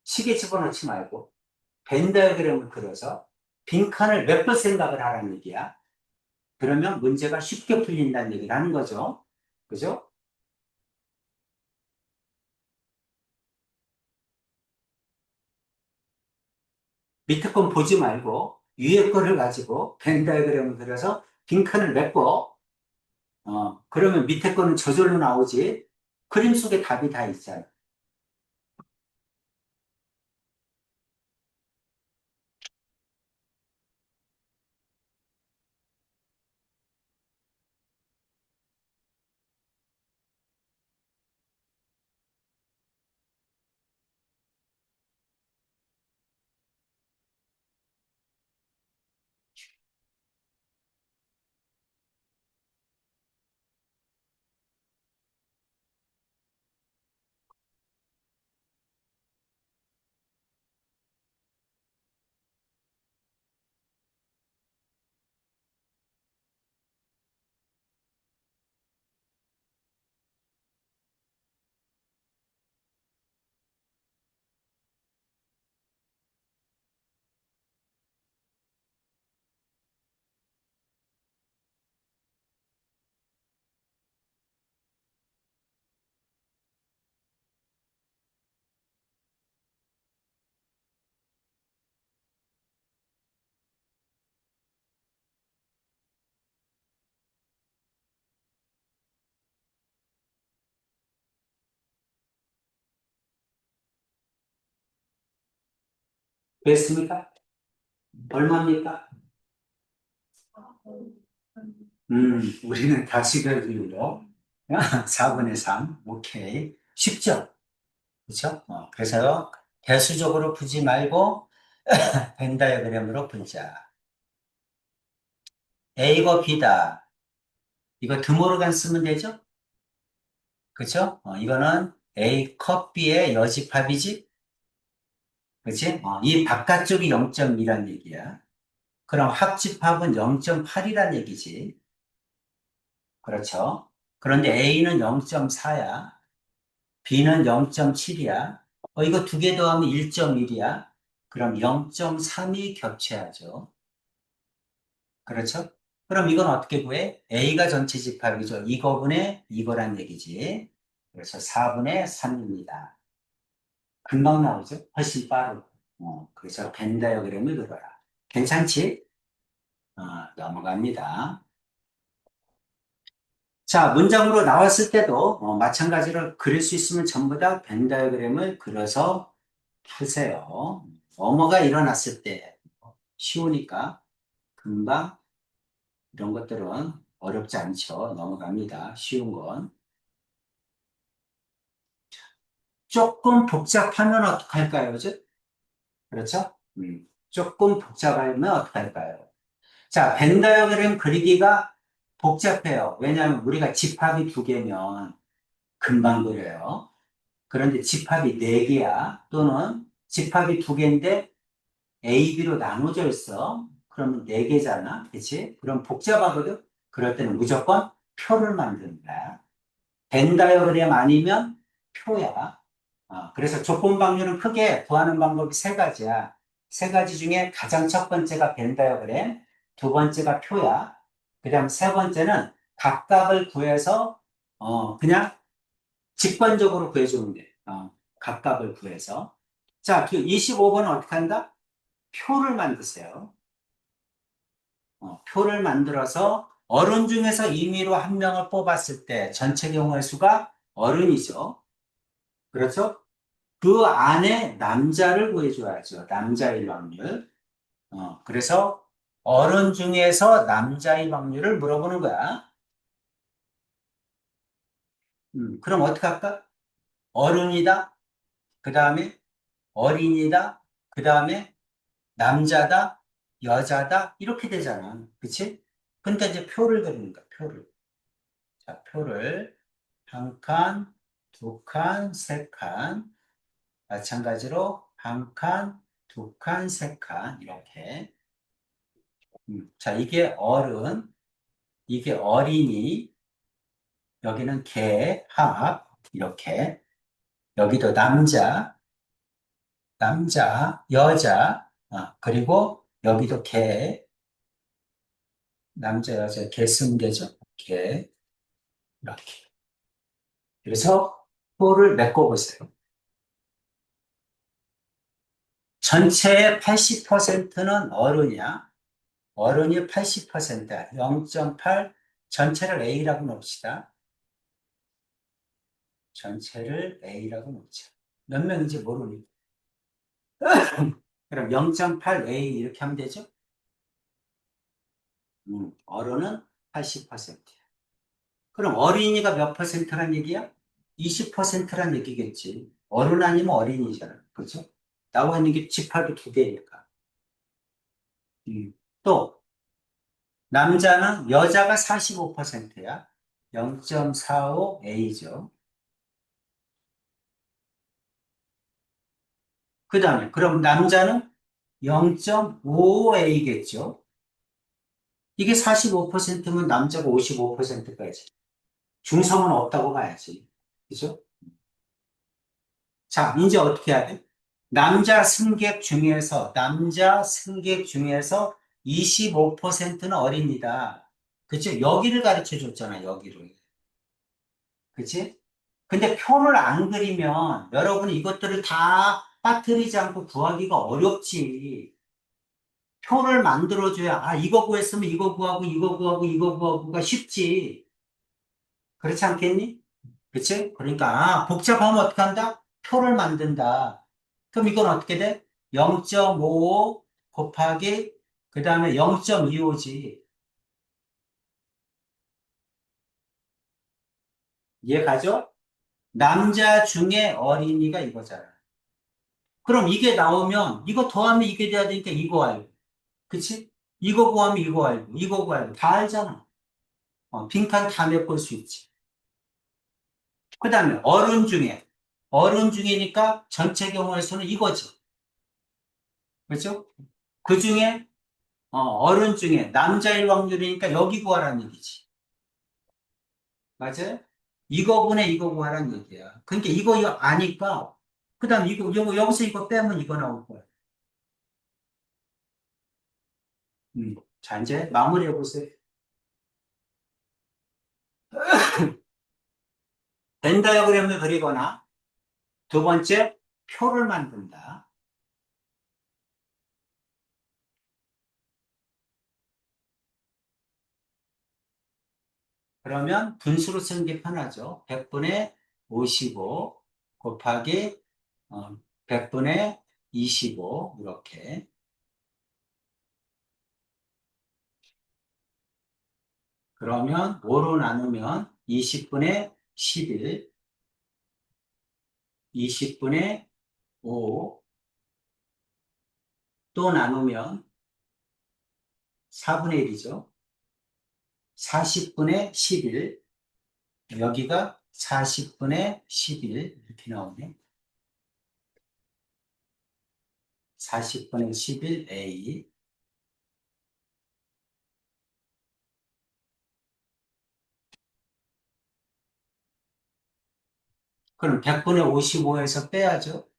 시계 집어넣지 말고 벤다이어 그램을 그려서 빈칸을 메꿀 생각을 하라는 얘기야. 그러면 문제가 쉽게 풀린다는 얘기를 하는 거죠. 그죠? 밑에 건 보지 말고 위에 거를 가지고 벤 다이어그램을 그려서 빈칸을 메꿔. 그러면 밑에 거는 저절로 나오지. 그림 속에 답이 다 있잖아. 됐습니까? 얼마입니까? 우리는 다시별비율로 4분의 3. 오케이. 쉽죠? 그렇죠? 그래서 대수적으로 푸지 말고 벤 다이어그램으로 풀자. A가 B다. 이거 드모르간 쓰면 되죠? 그렇죠? 이거는 A 컵 B의 여집합이지? 그렇지? 이 바깥쪽이 0.2란 얘기야. 그럼 합집합은 0.8이란 얘기지. 그렇죠? 그런데 A는 0.4야. B는 0.7이야. 이거 두 개 더하면 1.1이야. 그럼 0.3이 겹쳐야죠. 그렇죠? 그럼 이건 어떻게 구해? A가 전체 집합이죠. 이거분의 이거란 얘기지. 그래서 4분의 3입니다. 금방 나오죠? 훨씬 빠르고. 그래서 벤 다이어그램을 그려라. 괜찮지? 넘어갑니다. 자, 문장으로 나왔을 때도 마찬가지로 그릴 수 있으면 전부 다 벤 다이어그램을 그려서 푸세요. 뭐뭐가 일어났을 때 쉬우니까 금방 이런 것들은 어렵지 않죠. 넘어갑니다. 쉬운 건. 조금 복잡하면 어떡할까요? 그죠? 그렇죠? 조금 복잡하면 어떡할까요? 자, 벤 다이어그램 그리기가 복잡해요. 왜냐하면 우리가 집합이 두 개면 금방 그려요. 그런데 집합이 네 개야. 또는 집합이 두 개인데 A, B로 나눠져 있어. 그러면 네 개잖아. 그치? 그럼 복잡하거든? 그럴 때는 무조건 표를 만드는 거야. 벤 다이어그램 아니면 표야. 그래서 조건 방률은 크게 구하는 방법이 세 가지야. 세 가지 중에 가장 첫 번째가 벤 다이어그램, 두 번째가 표야. 그 다음 세 번째는 각각을 구해서, 그냥 직관적으로 구해주면 돼. 각각을 구해서. 자, 25번은 어떻게 한다? 표를 만드세요. 표를 만들어서 어른 중에서 임의로 한 명을 뽑았을 때 전체 경우의 수가 어른이죠. 그렇죠? 그 안에 남자를 구해줘야죠. 남자일 확률. 그래서 어른 중에서 남자일 확률을 물어보는 거야. 그럼 어떻게 할까? 어른이다. 그 다음에 어린이다. 그 다음에 남자다. 여자다. 이렇게 되잖아. 그치? 근데 이제 표를 그리는 거야. 표를. 자, 표를 한 칸, 두 칸, 세 칸. 마찬가지로 한 칸, 두 칸, 세 칸. 이렇게. 자, 이게 어른, 이게 어린이, 여기는 개, 합, 이렇게. 여기도 남자, 여자, 그리고 여기도 개, 남자, 여자, 개 쓰면 되죠? 개, 이렇게. 그래서 표를 메꿔보세요. 전체의 80%는 어른이야. 어른이 80%야. 0.8, 전체를 A라고 놓읍시다. 전체를 A라고 놓자. 몇 명인지 모르니. 그럼 0.8A 이렇게 하면 되죠? 어른은 80%야. 그럼 어린이가 몇 퍼센트란 얘기야? 20%란 얘기겠지. 어른 아니면 어린이잖아. 그렇죠? 나와 있는 게 집합이 두 개니까. 또 남자는 여자가 45%야. 0.45A죠. 그 다음에 그럼 남자는 0.55A겠죠. 이게 45%면 남자가 55%까지. 중성은 없다고 봐야지. 그죠? 자, 이제 어떻게 해야 돼? 남자 승객 중에서 25%는 어린이다. 그치? 여기를 가르쳐 줬잖아, 여기를. 그치? 근데 표를 안 그리면 여러분이 이것들을 다 빠뜨리지 않고 구하기가 어렵지. 표를 만들어줘야, 이거 구했으면 이거 구하고, 이거 구하고, 이거 구하고가 쉽지. 그렇지 않겠니? 그치? 그러니까, 복잡하면 어떻게 한다? 표를 만든다. 그럼 이건 어떻게 돼? 0.55 곱하기 그 다음에 0.25지. 이해가죠? 남자 중에 어린이가 이거잖아. 그럼 이게 나오면 이거 더하면 이게 돼야 되니까 이거 알고. 그치? 이거 구하면 이거 알고. 이거 구하고. 다 알잖아. 빈칸 다 메꿀 수 있지. 그 다음에 어른 중에니까 전체 경우의 수는 이거지. 그렇죠? 그 중에 어른 중에 남자일 확률이니까 여기 구하라는 얘기지. 맞아요? 이거 구하라는 얘기야. 그러니까 이거 아니까 그다음 이거 여기서 이거 빼면 이거 나올 거야. 자, 이제 마무리해 보세요. 벤 다이어그램을 그리거나 두 번째 표를 만든다. 그러면 분수로 쓰는 게 편하죠. 100분의 55 곱하기 100분의 25 이렇게. 그러면 5로 나누면 20분의 11, 20분의 5, 또 나누면 4분의 1이죠. 40분의 11, 여기가 40분의 11 이렇게 나오네. 40분의 11A. 그럼 100분의 55에서 빼야죠.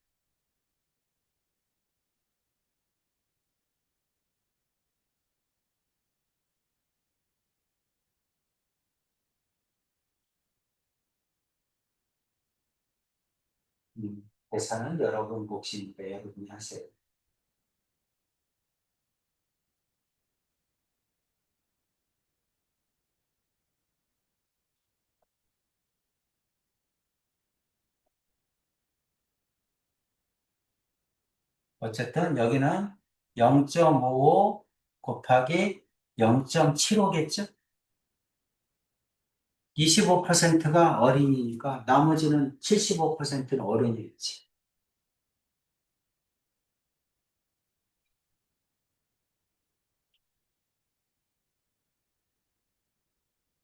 계산은 여러분 몫이니까 여러분이 하세요. 어쨌든 여기는 0.55 곱하기 0.75겠죠? 25%가 어린이니까 나머지는 75%는 어른이겠지.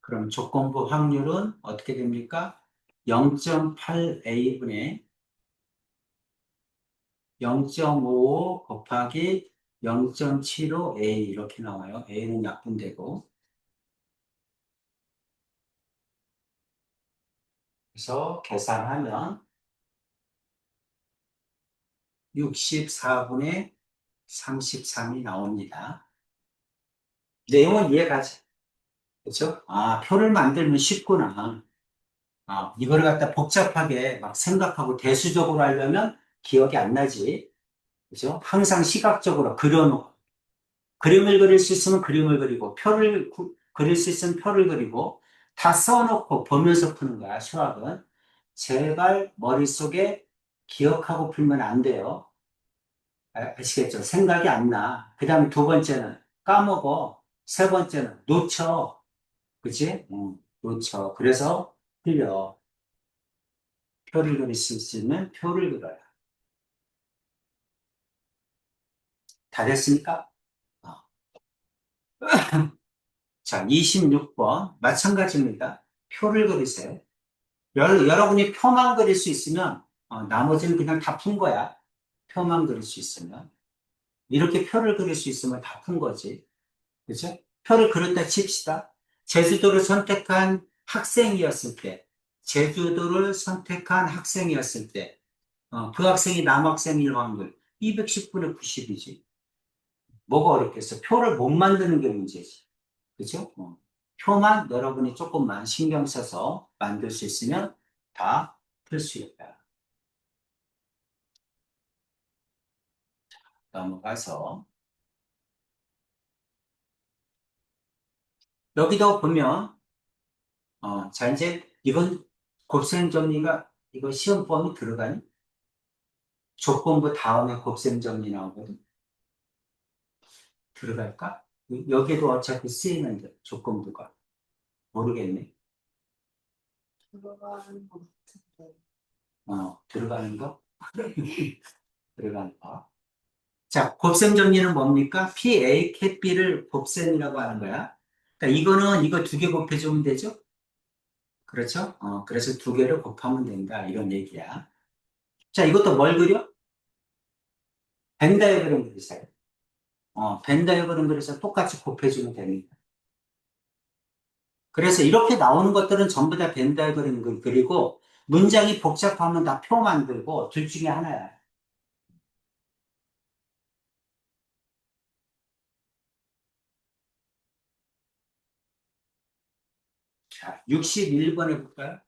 그럼 조건부 확률은 어떻게 됩니까? 0.8A분의 0.55 곱하기 0.75A 이렇게 나와요. A는 약분되고. 그래서 계산하면 64분의 33이 나옵니다. 내용은 이해가지? 그렇죠? 아, 표를 만들면 쉽구나. 아, 이걸 갖다 복잡하게 막 생각하고 대수적으로 하려면 기억이 안 나지. 그죠? 항상 시각적으로 그려놓고, 그림을 그릴 수 있으면 그림을 그리고, 그릴 수 있으면 표를 그리고, 다 써놓고 보면서 푸는 거야, 수학은. 제발 머릿속에 기억하고 풀면 안 돼요. 아시겠죠? 생각이 안 나. 그 다음에 두 번째는 까먹어. 세 번째는 놓쳐. 그치? 놓쳐. 그래서 틀려. 표를 그릴 수 있으면 표를 그려라. 다 됐습니까? 어. 자, 26번. 마찬가지입니다. 표를 그리세요. 여러분이 표만 그릴 수 있으면, 나머지는 그냥 다 푼 거야. 표만 그릴 수 있으면. 이렇게 표를 그릴 수 있으면 다 푼 거지. 그죠? 표를 그렸다 칩시다. 제주도를 선택한 학생이었을 때, 제주도를 선택한 학생이었을 때, 그 학생이 남학생일 확률 210분의 90이지. 뭐가 어렵겠어? 표를 못 만드는 게 문제지. 그죠? 표만 여러분이 조금만 신경 써서 만들 수 있으면 다 풀 수 있다. 넘어가서 여기도 보면 자 이제 이건 곱셈 정리가 이거 시험 범위 들어가니? 조건부 다음에 곱셈 정리 나오거든. 들어갈까? 여기도 어차피 쓰이는데, 조건부가. 모르겠네. 들어가는 것 같은데. 들어가는 거? 들어가는 거. 자, 곱셈 정리는 뭡니까? PA, cat B를 곱셈이라고 하는 거야. 그러니까 이거는 이거 두 개 곱해주면 되죠? 그렇죠? 그래서 두 개를 곱하면 된다. 이런 얘기야. 자, 이것도 뭘 그려? 벤 다이어그램 그리세요. 벤 다이어그램 그려서 똑같이 곱해주면 됩니다. 그래서 이렇게 나오는 것들은 전부 다 벤 다이어그램 그리고 문장이 복잡하면 다 표 만들고 둘 중에 하나야. 자, 61번 해볼까요?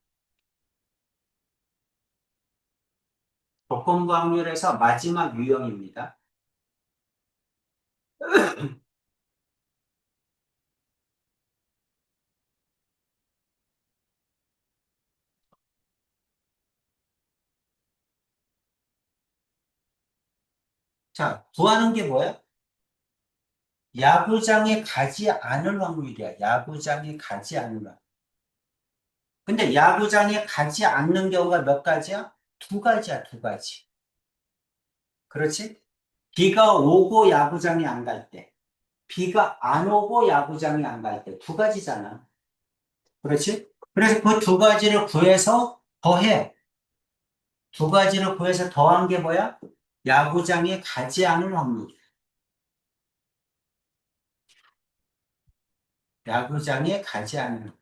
조건부 확률에서 마지막 유형입니다. 자, 구하는 게 뭐야? 야구장에 가지 않을 확률이야. 야구장에 가지 않을 확률. 근데 야구장에 가지 않는 경우가 몇 가지야? 두 가지야, 두 가지. 그렇지? 비가 오고 야구장에 안 갈 때. 비가 안 오고 야구장에 안 갈 때. 두 가지잖아. 그렇지? 그래서 그 두 가지를 구해서 더해. 두 가지를 구해서 더한 게 뭐야? 야구장에 가지 않을 확률. 야구장에 가지 않을.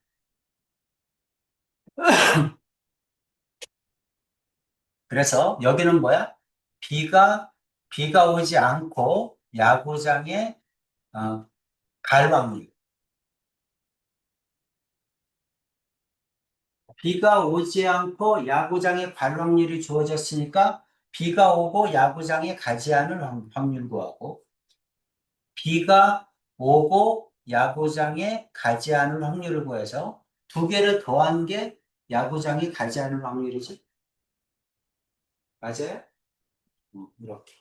그래서 여기는 뭐야? 비가, 비가 오지 않고 야구장에 어, 갈 확률. 비가 오지 않고 야구장에 갈 확률이 주어졌으니까 비가 오고 야구장에 가지 않을 확률 구하고 비가 오고 야구장에 가지 않을 확률을 구해서 두 개를 더한 게 야구장에 가지 않을 확률이지. 맞아요? 이렇게.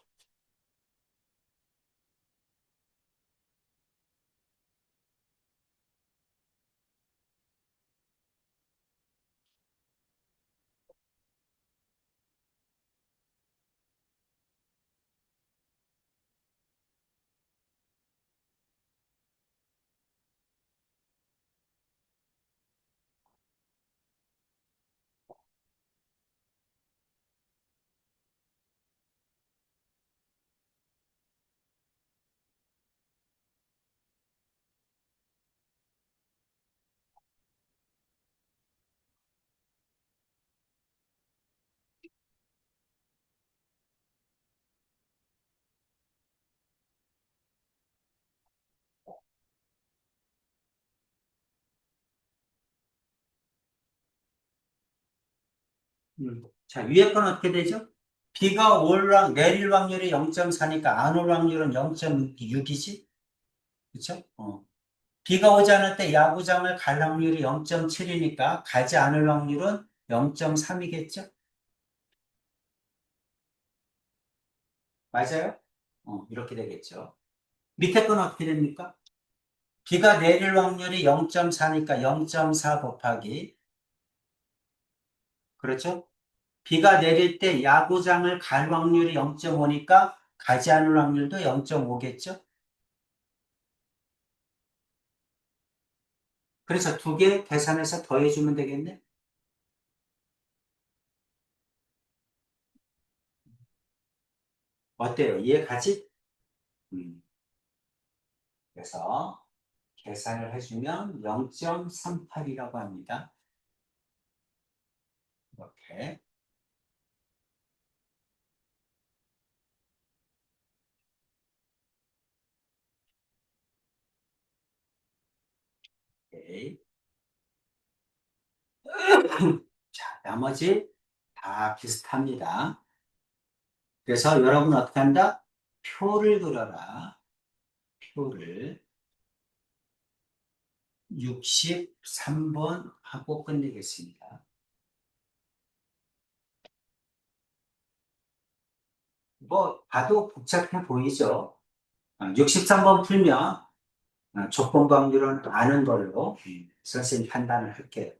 자, 위에 건 어떻게 되죠? 비가 내릴 확률이 0.4니까 안 올 확률은 0.6이지? 그쵸? 비가 오지 않을 때 야구장을 갈 확률이 0.7이니까 가지 않을 확률은 0.3이겠죠? 맞아요? 이렇게 되겠죠. 밑에 건 어떻게 됩니까? 비가 내릴 확률이 0.4니까 0.4 곱하기, 그렇죠? 비가 내릴 때 야구장을 갈 확률이 0.5니까 가지 않을 확률도 0.5겠죠? 그래서 두 개 계산해서 더해주면 되겠네? 어때요? 이해가지? 음, 그래서 계산을 해주면 0.38이라고 합니다. 이렇게. 오케이. 자, 나머지 다 비슷합니다. 그래서 여러분 어떻게 한다? 표를 그려라. 표를 63번 하고 끝내겠습니다. 뭐, 봐도 복잡해 보이죠? 63번 풀면 조건 방률은 아는 걸로 선생님 판단을 할게요.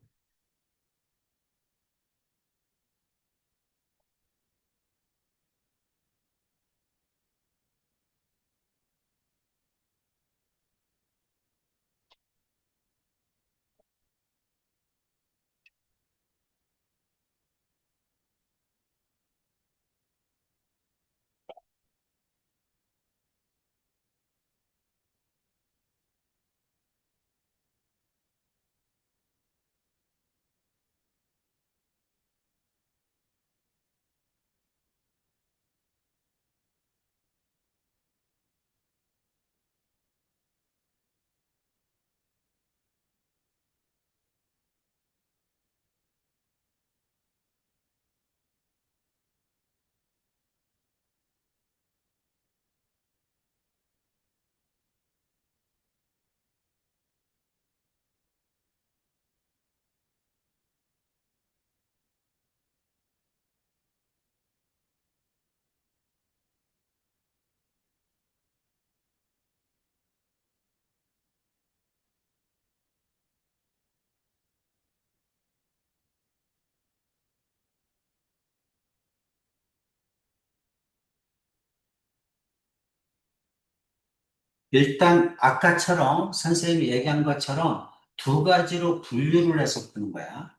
일단 아까처럼 선생님이 얘기한 것처럼 두 가지로 분류를 해서 푸는 거야.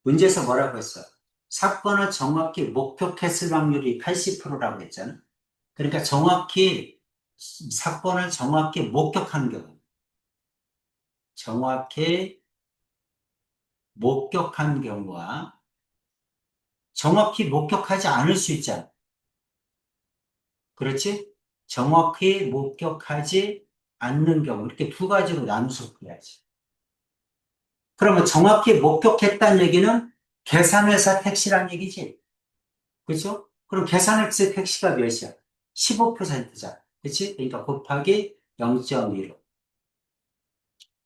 문제에서 뭐라고 했어? 사건을 정확히 목격했을 확률이 80%라고 했잖아. 그러니까 사건을 정확히 목격한 경우, 정확히 목격한 경우와 정확히 목격하지 않을 수 있잖아. 그렇지? 정확히 목격하지 않는 경우, 이렇게 두 가지로 나눠서 그래야지. 그러면 정확히 목격했다는 얘기는 계산회사 택시란 얘기지. 그렇죠? 그럼 계산회사 택시가 몇이야? 15%잖아. 그렇지? 그러니까 곱하기 0.15.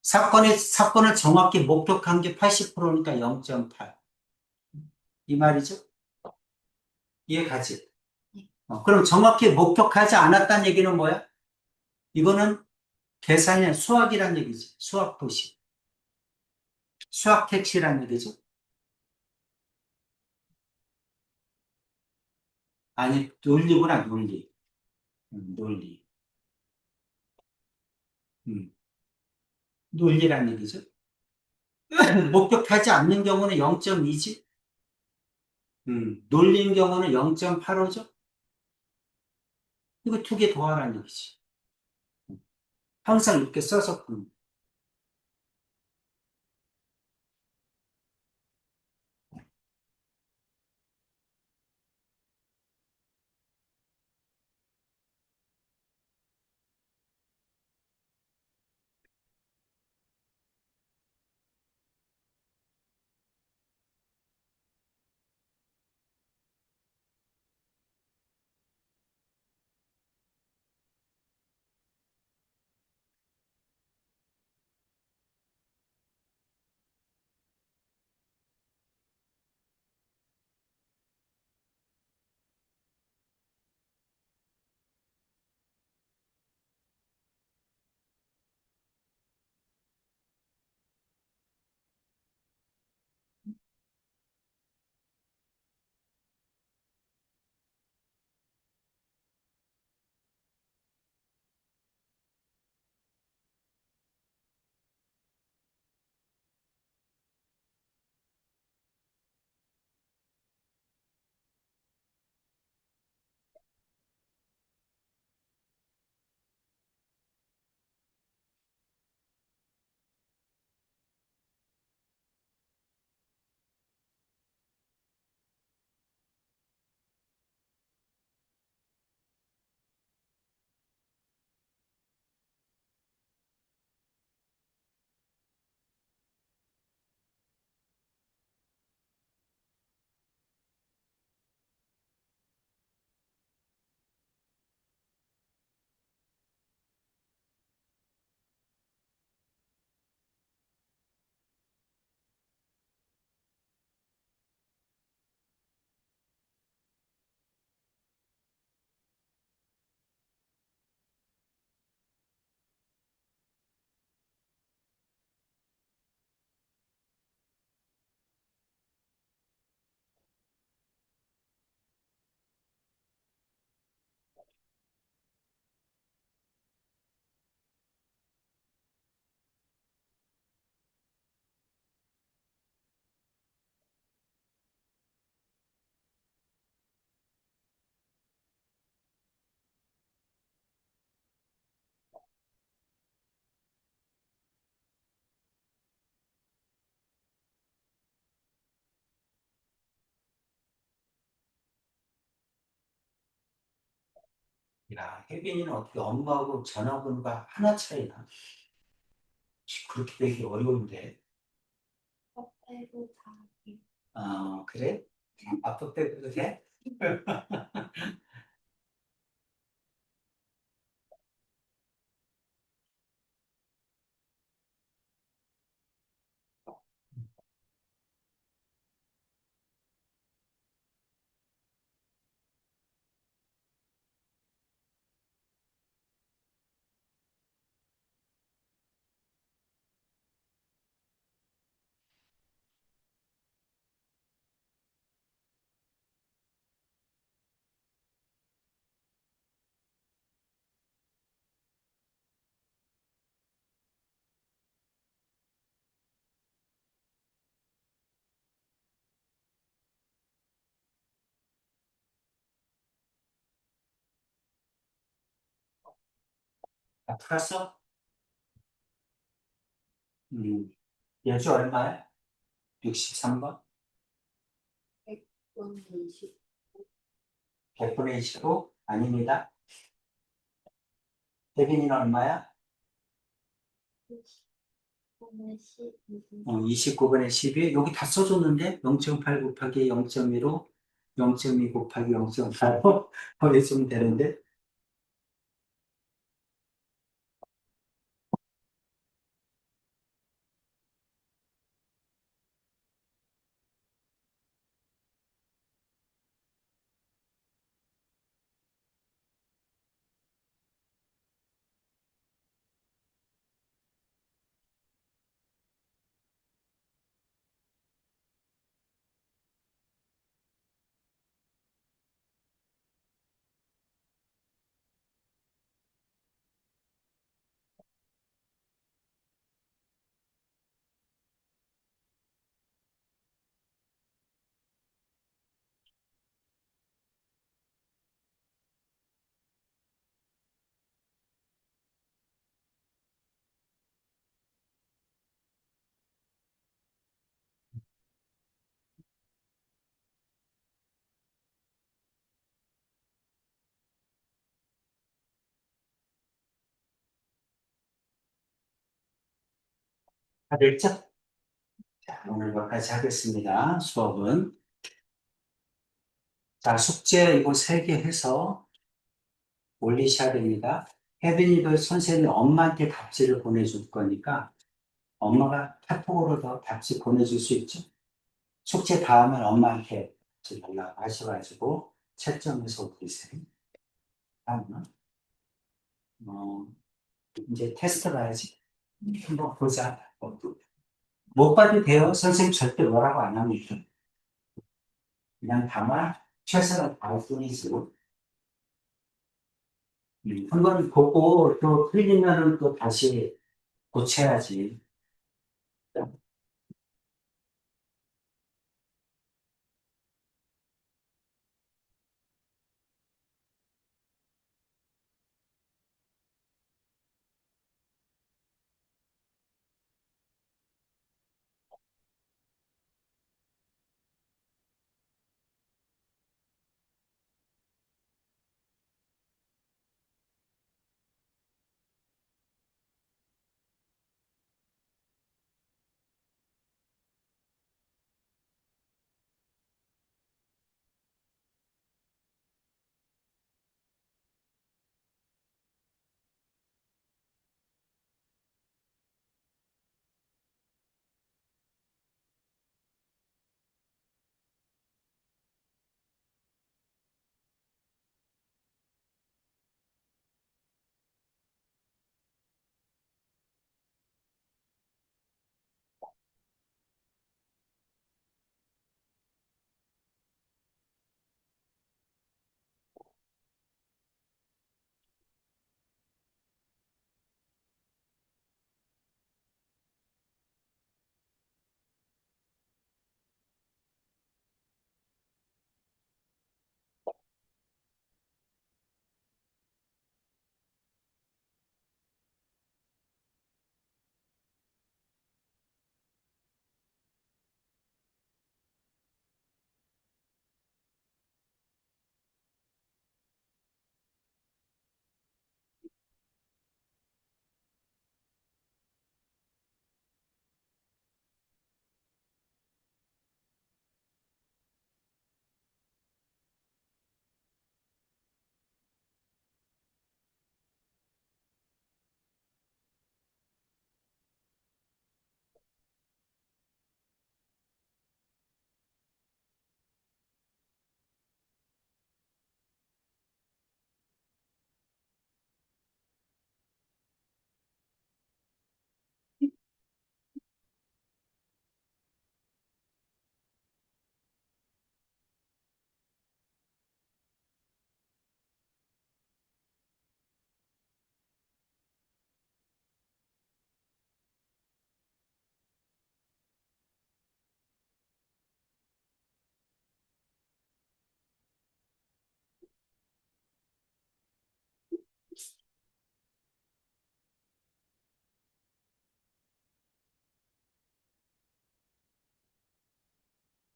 사건을 정확히 목격한 게 80%니까 0.8. 이 말이죠? 이해가지? 그럼 정확히 목격하지 않았다는 얘기는 뭐야? 이거는 계산의 수학이란 얘기지. 수학 도시. 수학 택시란 얘기죠. 아니, 논리구나, 논리. 논리. 음, 논리란 얘기죠. 목격하지 않는 경우는 0.2지. 논리인 경우는 0.85죠. 이거 두 개 더하라는 얘기지. 항상 이렇게 써서 푸는. 야, 혜빈이는 어떻게 엄마하고 전화번호가 하나 차이나? 그렇게 되기 어려운데. 빼고 다. 그래? 아빠 때도 돼? 풀었어? 음, 예주 얼마야? 63번? 100분 20. 100분의 25? 아닙니다. 혜빈이는 얼마야? 20분의 12. 29분의 12? 여기 다 써줬는데? 0.8 곱하기 0.15? 0.2 곱하기 0.8? 더해주면 되는데? 다 됐죠? 자, 오늘 여기까지 하겠습니다. 수업은. 자, 숙제 이거 3개 해서 올리셔야 됩니다. 혜빈이도 선생님이 엄마한테 답지를 보내줄 거니까 엄마가 카톡으로 더 답지 보내줄 수 있죠? 숙제 다 하면 엄마한테 연락하셔가지고 채점해서 올리세요. 다음은 어, 이제 테스트 봐야지. 한번 보자. 못 봐도 돼요. 선생님 절대 뭐라고 안 합니다. 그냥 다만 최선을 다할 뿐이지. 한번 보고 또 틀리면은 또 다시 고쳐야지.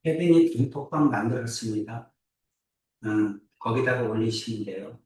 혜빈이 김밥빵 만들었습니다. 거기다가 올리시면 돼요.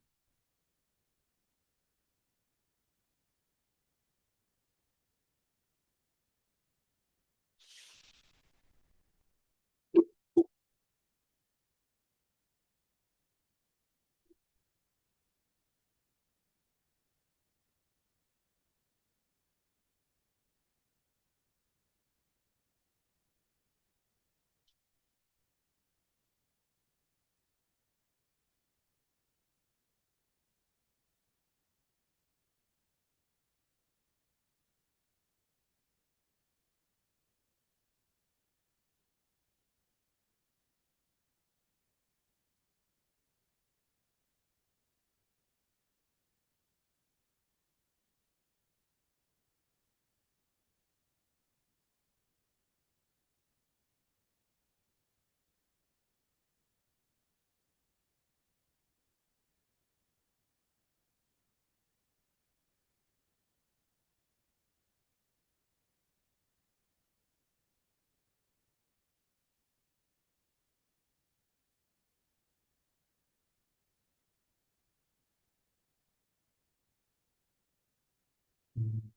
음,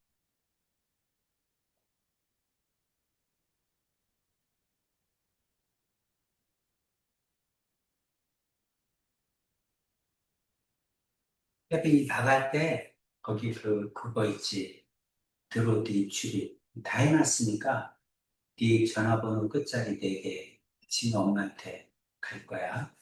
혜빈이 나갈 때 거기 그거 있지. 드로디 출입 다 해놨으니까 네 전화번호 끝자리 4개 지금 엄마한테 갈 거야.